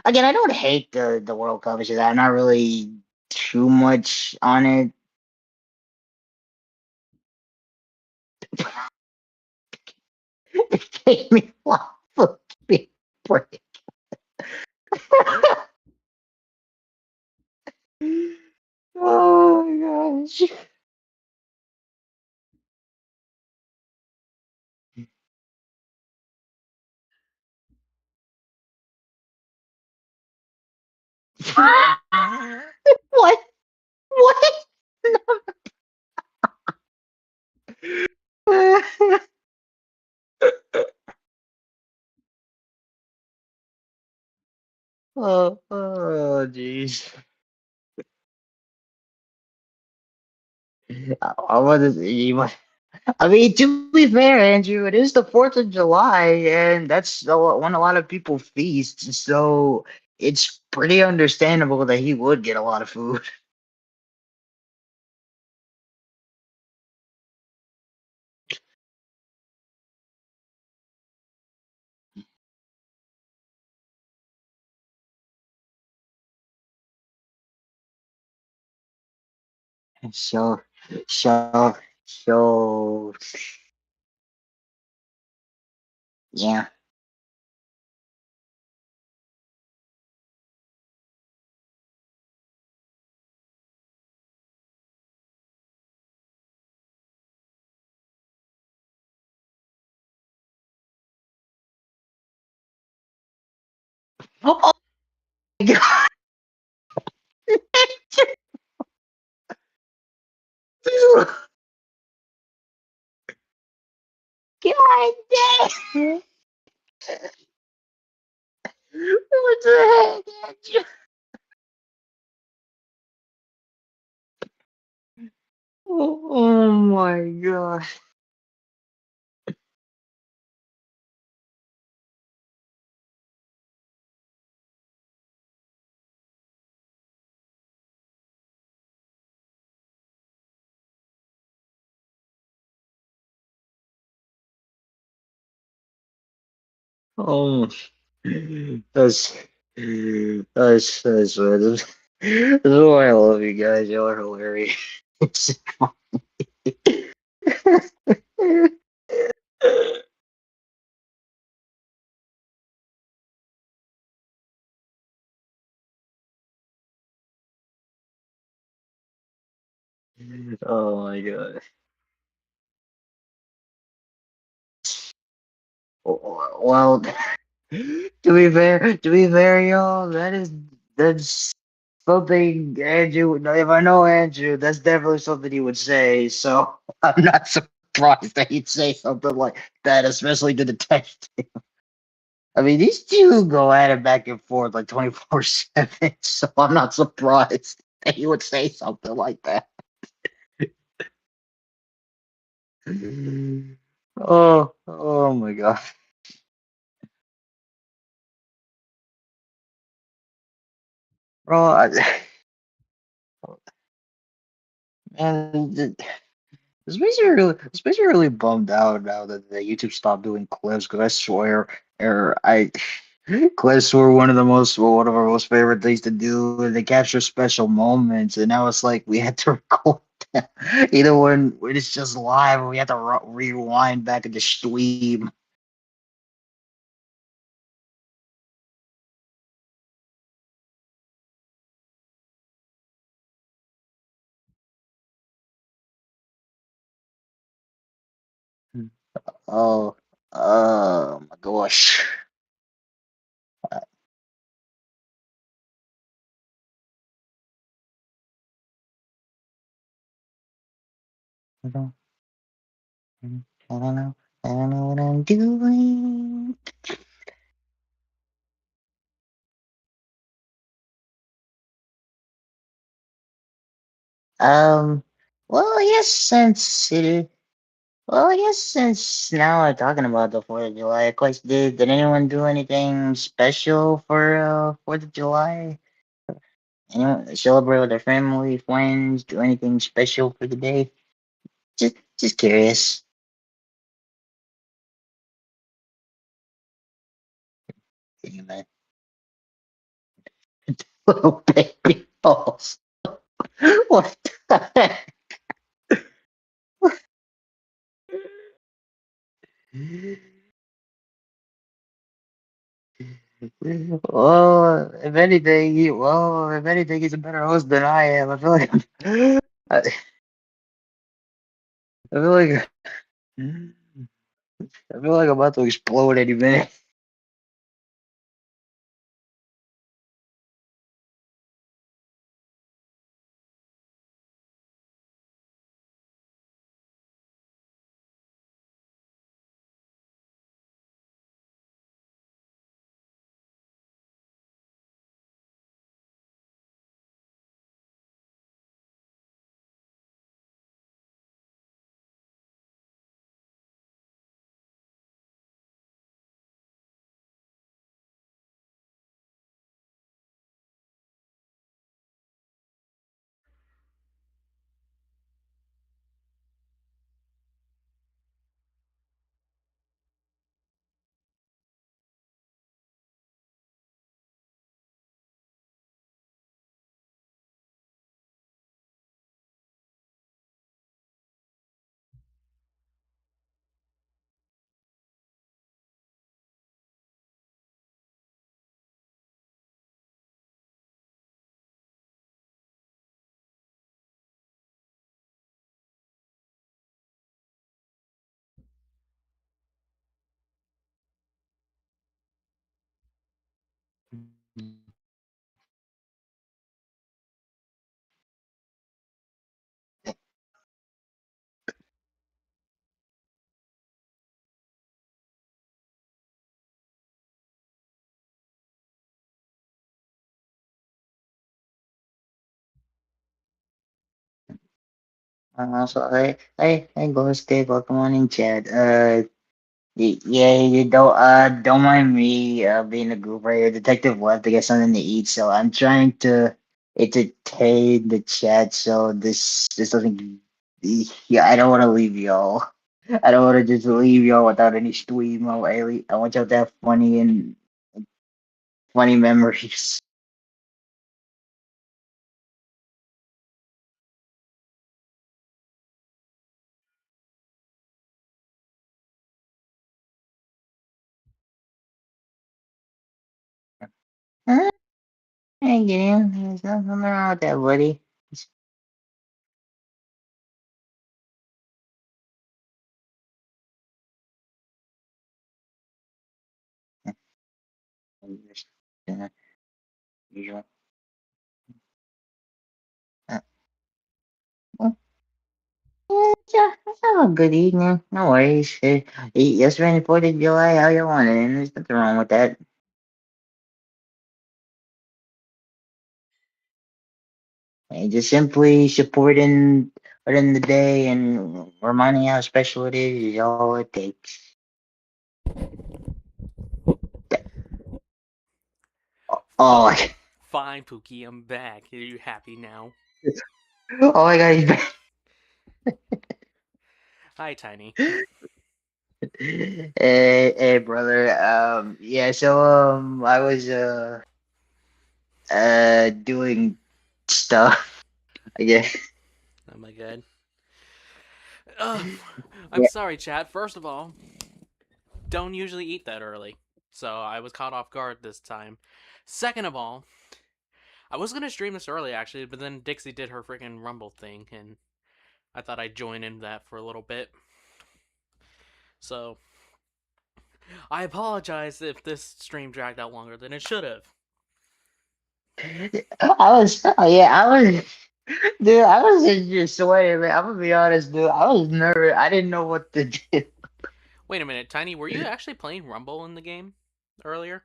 Again, I don't hate the World Cup. It's just I'm not really too much on it. Take me off of me break. Oh my gosh. What? What? Jeez. I want to. I mean, to be fair, Andrew, it is the 4th of July, and that's when a lot of people feast. So it's pretty understandable that he would get a lot of food. So, so, so, yeah. Oh my god! God damn! What the heck? Oh my god. Oh, that's that's why I love you guys. Y'all are hilarious. Oh my god. Well, to be fair, y'all, that's something Andrew. If I know Andrew, that's definitely something he would say. So I'm not surprised that he'd say something like that, especially to the text. I mean, these two go at it back and forth like 24/7. So I'm not surprised that he would say something like that. Oh my god, bro! Man, this makes me really bummed out now that the YouTube stopped doing clips. Because I swear, clips were one of our most favorite things to do, and they capture special moments. And now it's like we had to record them. Either when it's just live, or we have to rewind back into stream. Oh, oh my gosh. I don't, I don't know. I don't know what I'm doing. Um, well, I guess now we're talking about the 4th of July, of course, did anyone do anything special for 4th of July? Anyone celebrate with their family, friends, do anything special for the day? Just curious. Anyway, little baby balls. What the heck? If anything, he's a better host than I am. I, I feel like I feel like I'm about to explode any minute. So I go stay Pokemon in chat. Yeah, you don't mind me being a group right here. Detective left to get something to eat, so I'm trying to entertain the chat. So this doesn't. Yeah, I don't want to leave y'all. I don't want to just leave y'all without any stream. I want y'all to have funny memories. Huh? I ain't getting. There's nothing wrong with that, buddy. Just, uh, usual. Yeah, have a good evening. No worries. Yesterday, the 4th of July, how you want it? And there's nothing wrong with that. And just simply supporting the day and reminding how special it is all it takes. Oh, Fine, Pookie, I'm back. Are you happy now? oh my God, he's back. Hi, Tiny. Hey, brother. Yeah. So, I was doing stuff. I guess. Oh my god. Ugh. I'm Yeah. sorry, chat. First of all, don't usually eat that early. So I was caught off guard this time. Second of all, I was gonna stream this early actually, but then Dixie did her freaking Rumble thing, and I thought I'd join in that for a little bit. So I apologize if this stream dragged out longer than it should have. I was. Oh yeah. Dude, I was just sweating, man. I'm gonna be honest, dude. I was nervous. I didn't know what to do. Wait a minute, Tiny, were you actually playing Rumble in the game earlier?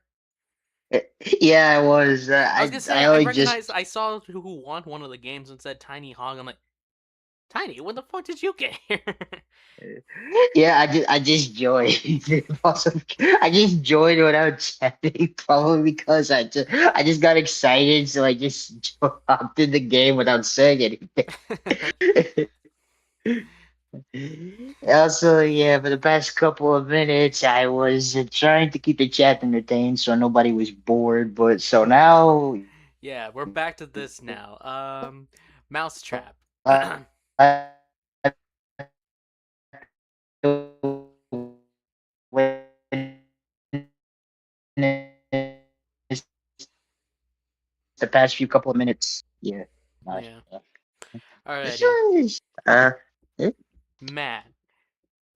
Yeah, I was. I was gonna say I I only recognized just. I saw who won one of the games and said Tiny Hog. I'm like, Tiny, when the fuck did you get here? Yeah, I just joined. I just joined without chatting, probably because I just got excited, so I just hopped in the game without saying anything. Also, yeah, for the past couple of minutes, I was trying to keep the chat entertained so nobody was bored. But so now, Yeah, we're back to this now. Mousetrap. uh, I the past few couple of minutes. Yeah. Nice. Yeah. This Alrighty, is uh Matt.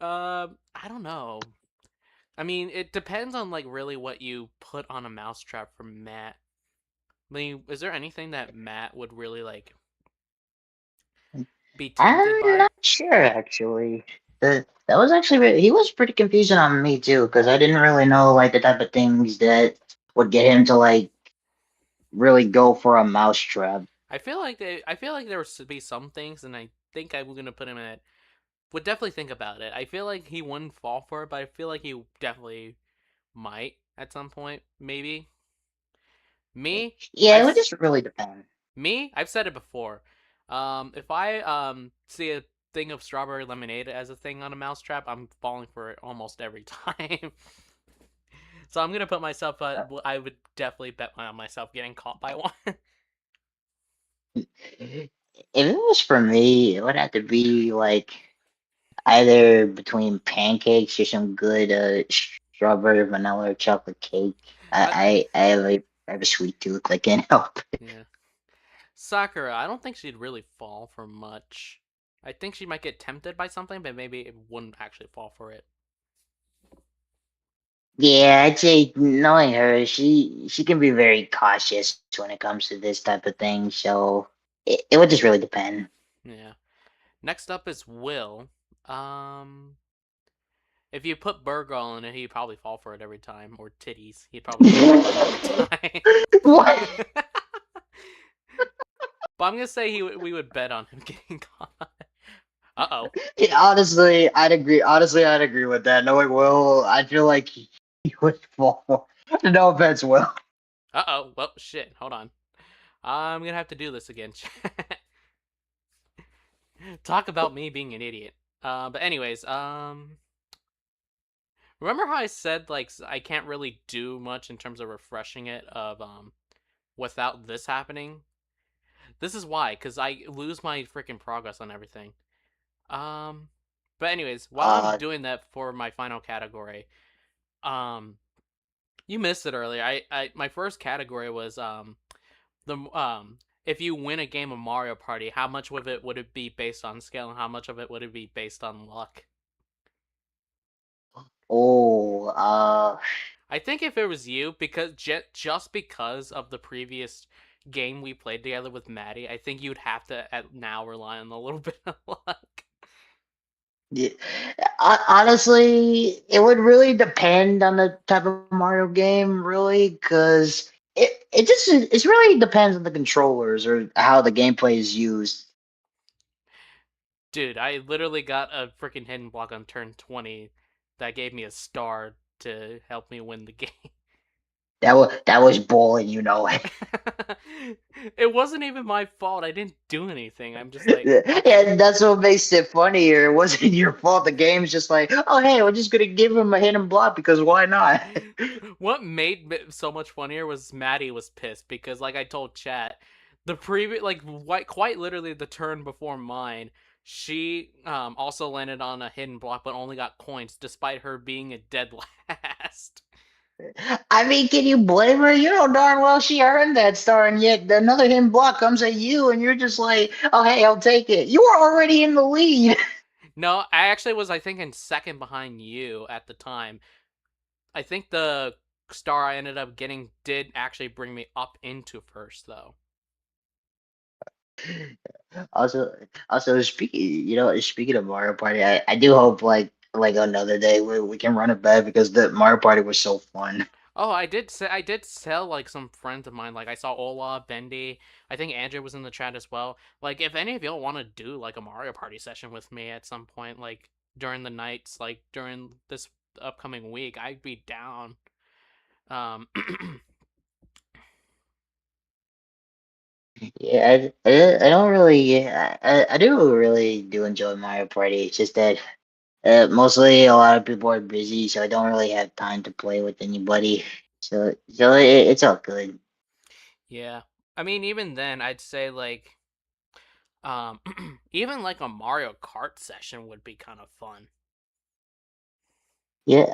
I don't know. I mean, it depends on like really what you put on a mousetrap for Matt. I mean, is there anything that Matt would really like be tempted I'm by? not sure actually. That was actually he was pretty confusing on me too because I didn't really know like the type of things that would get him to like really go for a mousetrap. I feel like there would be some things, and I think I'm gonna put him at. Would definitely think about it. I feel like he wouldn't fall for it, but I feel like he definitely might at some point. Maybe me. Yeah, it I've would just really depend. I've said it before. If I see a thing of strawberry lemonade as a thing on a mousetrap, I'm falling for it almost every time. So I'm gonna put myself. I would definitely bet on myself getting caught by one. If it was for me, it would have to be like either between pancakes or some good strawberry vanilla or chocolate cake. I, I have a sweet tooth. I can't help it. yeah, Sakura. I don't think she'd really fall for much. I think she might get tempted by something, but maybe it wouldn't actually fall for it. Yeah, I'd say knowing her, she can be very cautious when it comes to this type of thing. So it would just really depend. Yeah. Next up is Will. Um, if you put burger in it, he'd probably fall for it every time. Or titties, he'd probably fall for it every time. What? But I'm gonna say we would bet on him getting caught. Uh oh. Yeah, honestly, I'd agree. Honestly, I'd agree with that. Knowing Will, I feel like he would fall. No offense, Will. Uh oh. Well, shit. Hold on. I'm gonna have to do this again. Talk about me being an idiot. But anyways, remember how I said like I can't really do much in terms of refreshing it of without this happening? This is why, because I lose my freaking progress on everything. Um, but anyways, while I'm Uh, doing that for my final category, um, you missed it earlier. My first category was the if you win a game of Mario Party, how much of it would it be based on skill, and how much of it would it be based on luck? oh, I think if it was you, because just because of the previous game we played together with Maddie, I think you'd have to now rely on a little bit of luck. Yeah. Honestly, it would really depend on the type of Mario game, really, because it really depends on the controllers or how the gameplay is used. Dude, I literally got a freaking hidden block on turn 20 that gave me a star to help me win the game. That was bowling, you know. It wasn't even my fault. I didn't do anything. I'm just like, okay. Yeah, that's what makes it funnier. It wasn't your fault. The game's just like, oh hey, we're just gonna give him a hidden block because why not? What made it so much funnier was Maddie was pissed because, like I told chat, the previous, like, quite literally the turn before mine, she also landed on a hidden block but only got coins despite her being a dead last. I mean, can you blame her? You know darn well she earned that star, and yet another hidden block comes at you, and you're just like, oh hey, I'll take it. You were already in the lead. No, I actually was, I think, in second behind you at the time. I think the star I ended up getting did actually bring me up into first, though. Also, speaking, speaking of Mario Party, I do hope like another day we can run it back because the Mario Party was so fun. Oh, I did sell like some friends of mine. Like I saw Ola, Bendy. I think Andrew was in the chat as well. Like if any of y'all want to do like a Mario Party session with me at some point, like during the nights, like during this upcoming week, I'd be down. Um, Yeah, I don't really, I do really do enjoy Mario Party. It's just that mostly a lot of people are busy, so I don't really have time to play with anybody. So it's all good. yeah. I mean, even then, I'd say like um, even like a Mario Kart session would be kind of fun. Yeah,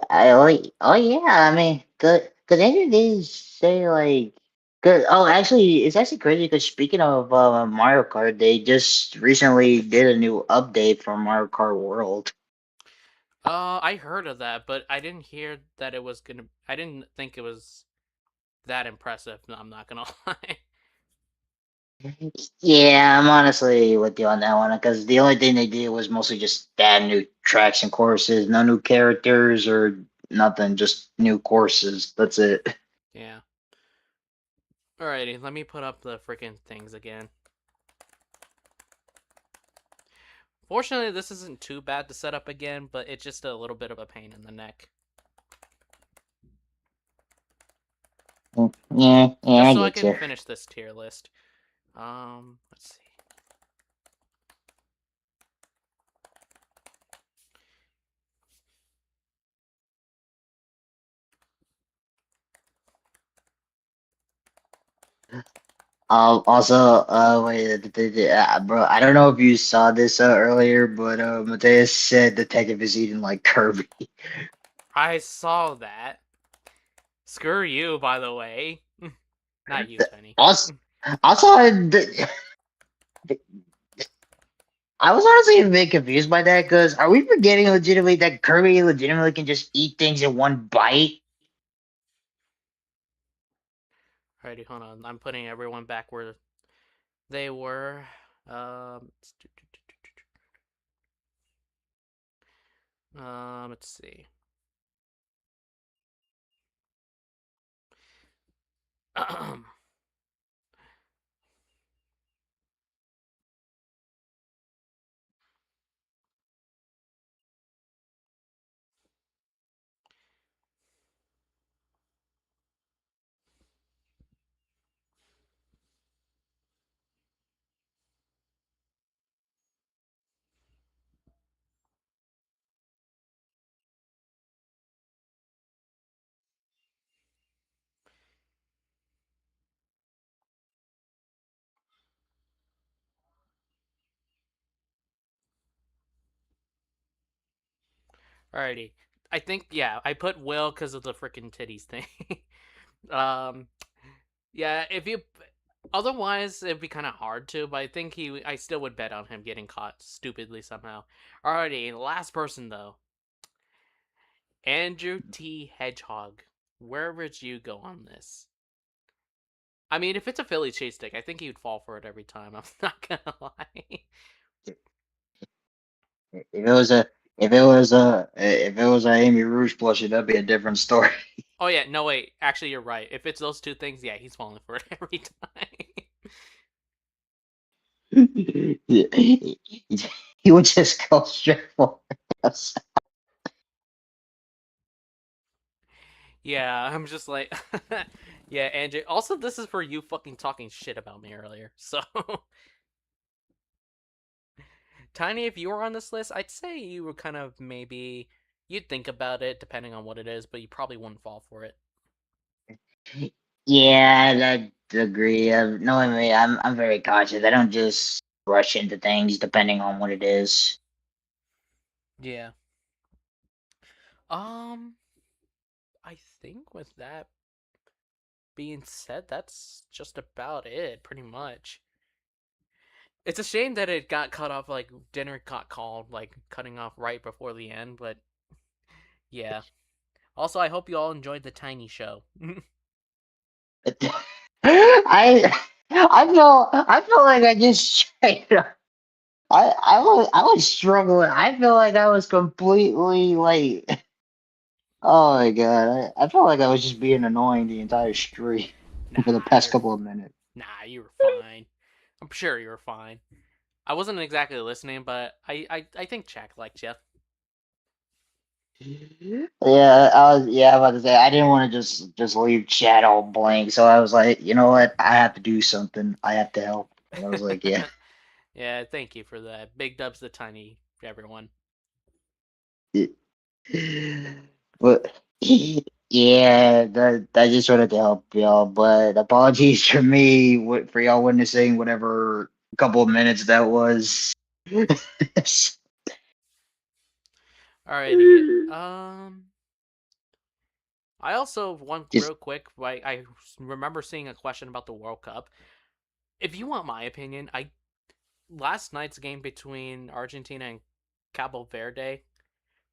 oh yeah, I mean, cause any days say like, cause actually, it's actually crazy because speaking of Mario Kart, they just recently did a new update for Mario Kart World. I heard of that, but I didn't hear that it was gonna. I didn't think it was that impressive. No, I'm not gonna lie. Yeah, I'm honestly with you on that one because the only thing they did was mostly just add new tracks and courses, no new characters or nothing, just new courses. That's it. Yeah. Alrighty, let me put up the freaking things again. Fortunately, this isn't too bad to set up again, but it's just a little bit of a pain in the neck. Yeah, yeah, Just I so I get can you. finish this tier list. Let's see. Also, wait, bro, I don't know if you saw this earlier, but Mateus said Detective is eating like Kirby. I saw that. Screw you, by the way. Not you, Penny. Also, also, I was honestly a bit confused by that because are we forgetting legitimately that Kirby legitimately can just eat things in one bite? Alrighty, hold on. I'm putting everyone back where they were. Let's see. Alrighty. I think, yeah, I put Will because of the freaking titties thing. um, yeah, if you. Otherwise, it'd be kind of hard to, but I think I still would bet on him getting caught stupidly somehow. Alrighty, last person though. Andrew T. Hedgehog. Where would you go on this? I mean, if it's a Philly cheese stick, I think he'd fall for it every time. I'm not gonna lie. If it was a if it was a Amy Rouge plushie, that'd be a different story. Oh yeah, no wait. Actually, you're right. If it's those two things, yeah, he's falling for it every time. He would just go straight for us. Yeah, I'm just like, yeah, Andrew. Also, this is for you fucking talking shit about me earlier. So, Tiny, if you were on this list, I'd say you were kind of maybe you'd think about it depending on what it is, but you probably wouldn't fall for it. Yeah, I agree. Knowing me, I'm very cautious. I don't just rush into things depending on what it is. Yeah. Um, I think with that being said, that's just about it, pretty much. It's a shame that it got cut off, like dinner got called, like cutting off right before the end, but yeah. Also, I hope you all enjoyed the tiny show. I I felt like I just straight up. I was struggling. I feel like I was completely like. Oh my god! I felt like I was just being annoying the entire street for the Nah, past couple of minutes. you were fine. I'm sure you were fine. I wasn't exactly listening, but I think Jack liked you. Yeah, I'm about to say I didn't want to just leave chat all blank, so I was like, you know what? I have to do something. I have to help. And I was like, yeah. Yeah, thank you for that. Big dubs to Tiny, everyone. But yeah, that I just wanted to help y'all, but apologies for me for y'all witnessing whatever couple of minutes that was. Alrighty. I also want Just real quick. I remember seeing a question about the World Cup. If you want my opinion, I last night's game between Argentina and Cabo Verde,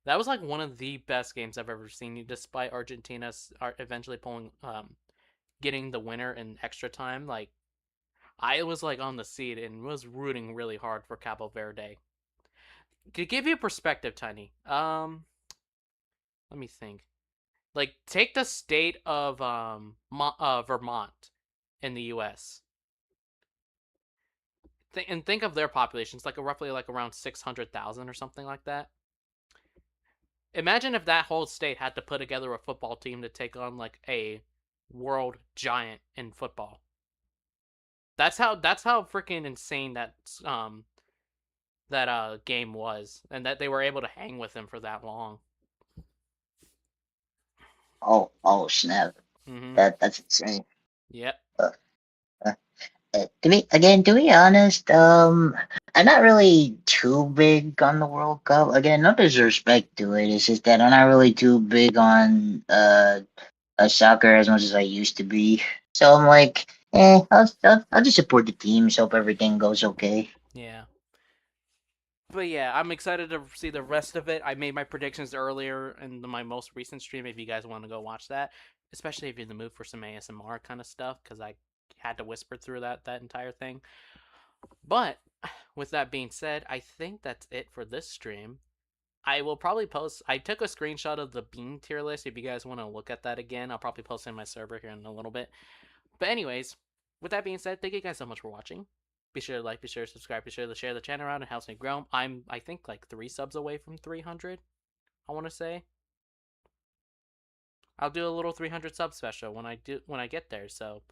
that was like one of the best games I've ever seen. Despite Argentina eventually pulling, getting the winner in extra time, like I was like on the seat and was rooting really hard for Cabo Verde. To give you perspective, Tiny, let me think. Like take the state of Vermont in the U.S. And think of their population. It's like roughly like around 600,000 or something like that. Imagine if that whole state had to put together a football team to take on like a world giant in football. That's how freaking insane that game was, and that they were able to hang with him for that long. oh snap! Mm-hmm. That's insane. Yep. Uh, to be honest, I'm not really too big on the World Cup. Again, no disrespect to it. It's just that I'm not really too big on soccer as much as I used to be. So I'm like, I'll just support the teams. Hope everything goes okay. Yeah. But yeah, I'm excited to see the rest of it. I made my predictions earlier in my most recent stream. If you guys want to go watch that, especially if you're in the mood for some ASMR kind of stuff, because I had to whisper through that entire thing. But with that being said, I think that's it for this stream. I will probably post. I took a screenshot of the bean tier list. If you guys want to look at that again, I'll probably post it in my server here in a little bit. But anyways, with that being said, thank you guys so much for watching. Be sure to like, be sure to subscribe, be sure to share the channel around. It helps me grow. I think like 3 subs away from 300. I want to say I'll do a little 300 sub special when I get there. So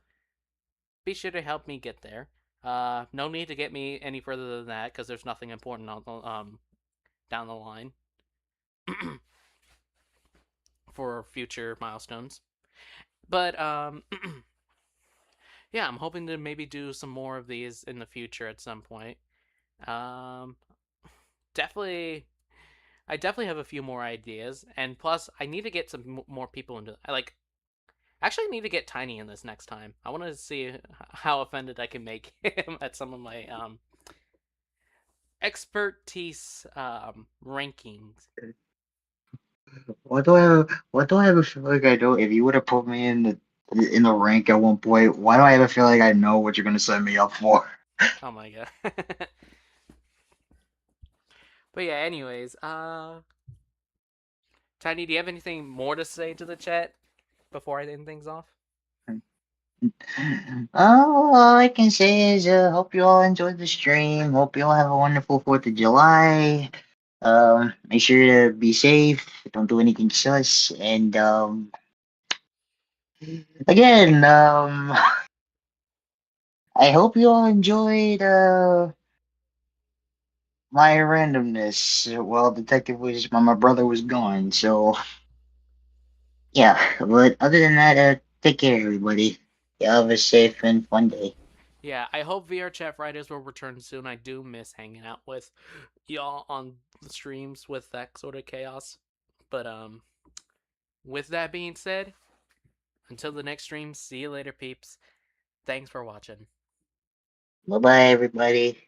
be sure to help me get there. No need to get me any further than that because there's nothing important down the line for future milestones. But yeah, I'm hoping to maybe do some more of these in the future at some point. Um, definitely, I definitely have a few more ideas, and plus, I need to get some more people into. I like actually need to get Tiny in this next time. I want to see how offended I can make him at some of my expertise rankings. Why do I have a feel like I know? If you would have put me in the rank at one point, why do I have a feeling I know what you're gonna set me up for? Oh my god. But yeah, anyways, Tiny, do you have anything more to say to the chat before I end things off? All I can say is, hope you all enjoyed the stream. Hope you all have a wonderful 4th of July. Make sure to be safe. Don't do anything sus. And, again, I hope you all enjoyed, my randomness while Detective was, while my brother was gone. So, yeah. But other than that, take care, everybody. You have a safe and fun day. Yeah, I hope VR Chat Fridays will return soon. I do miss hanging out with y'all on the streams with that sort of chaos. But with that being said, until the next stream, see you later, peeps. Thanks for watching. Bye bye, everybody.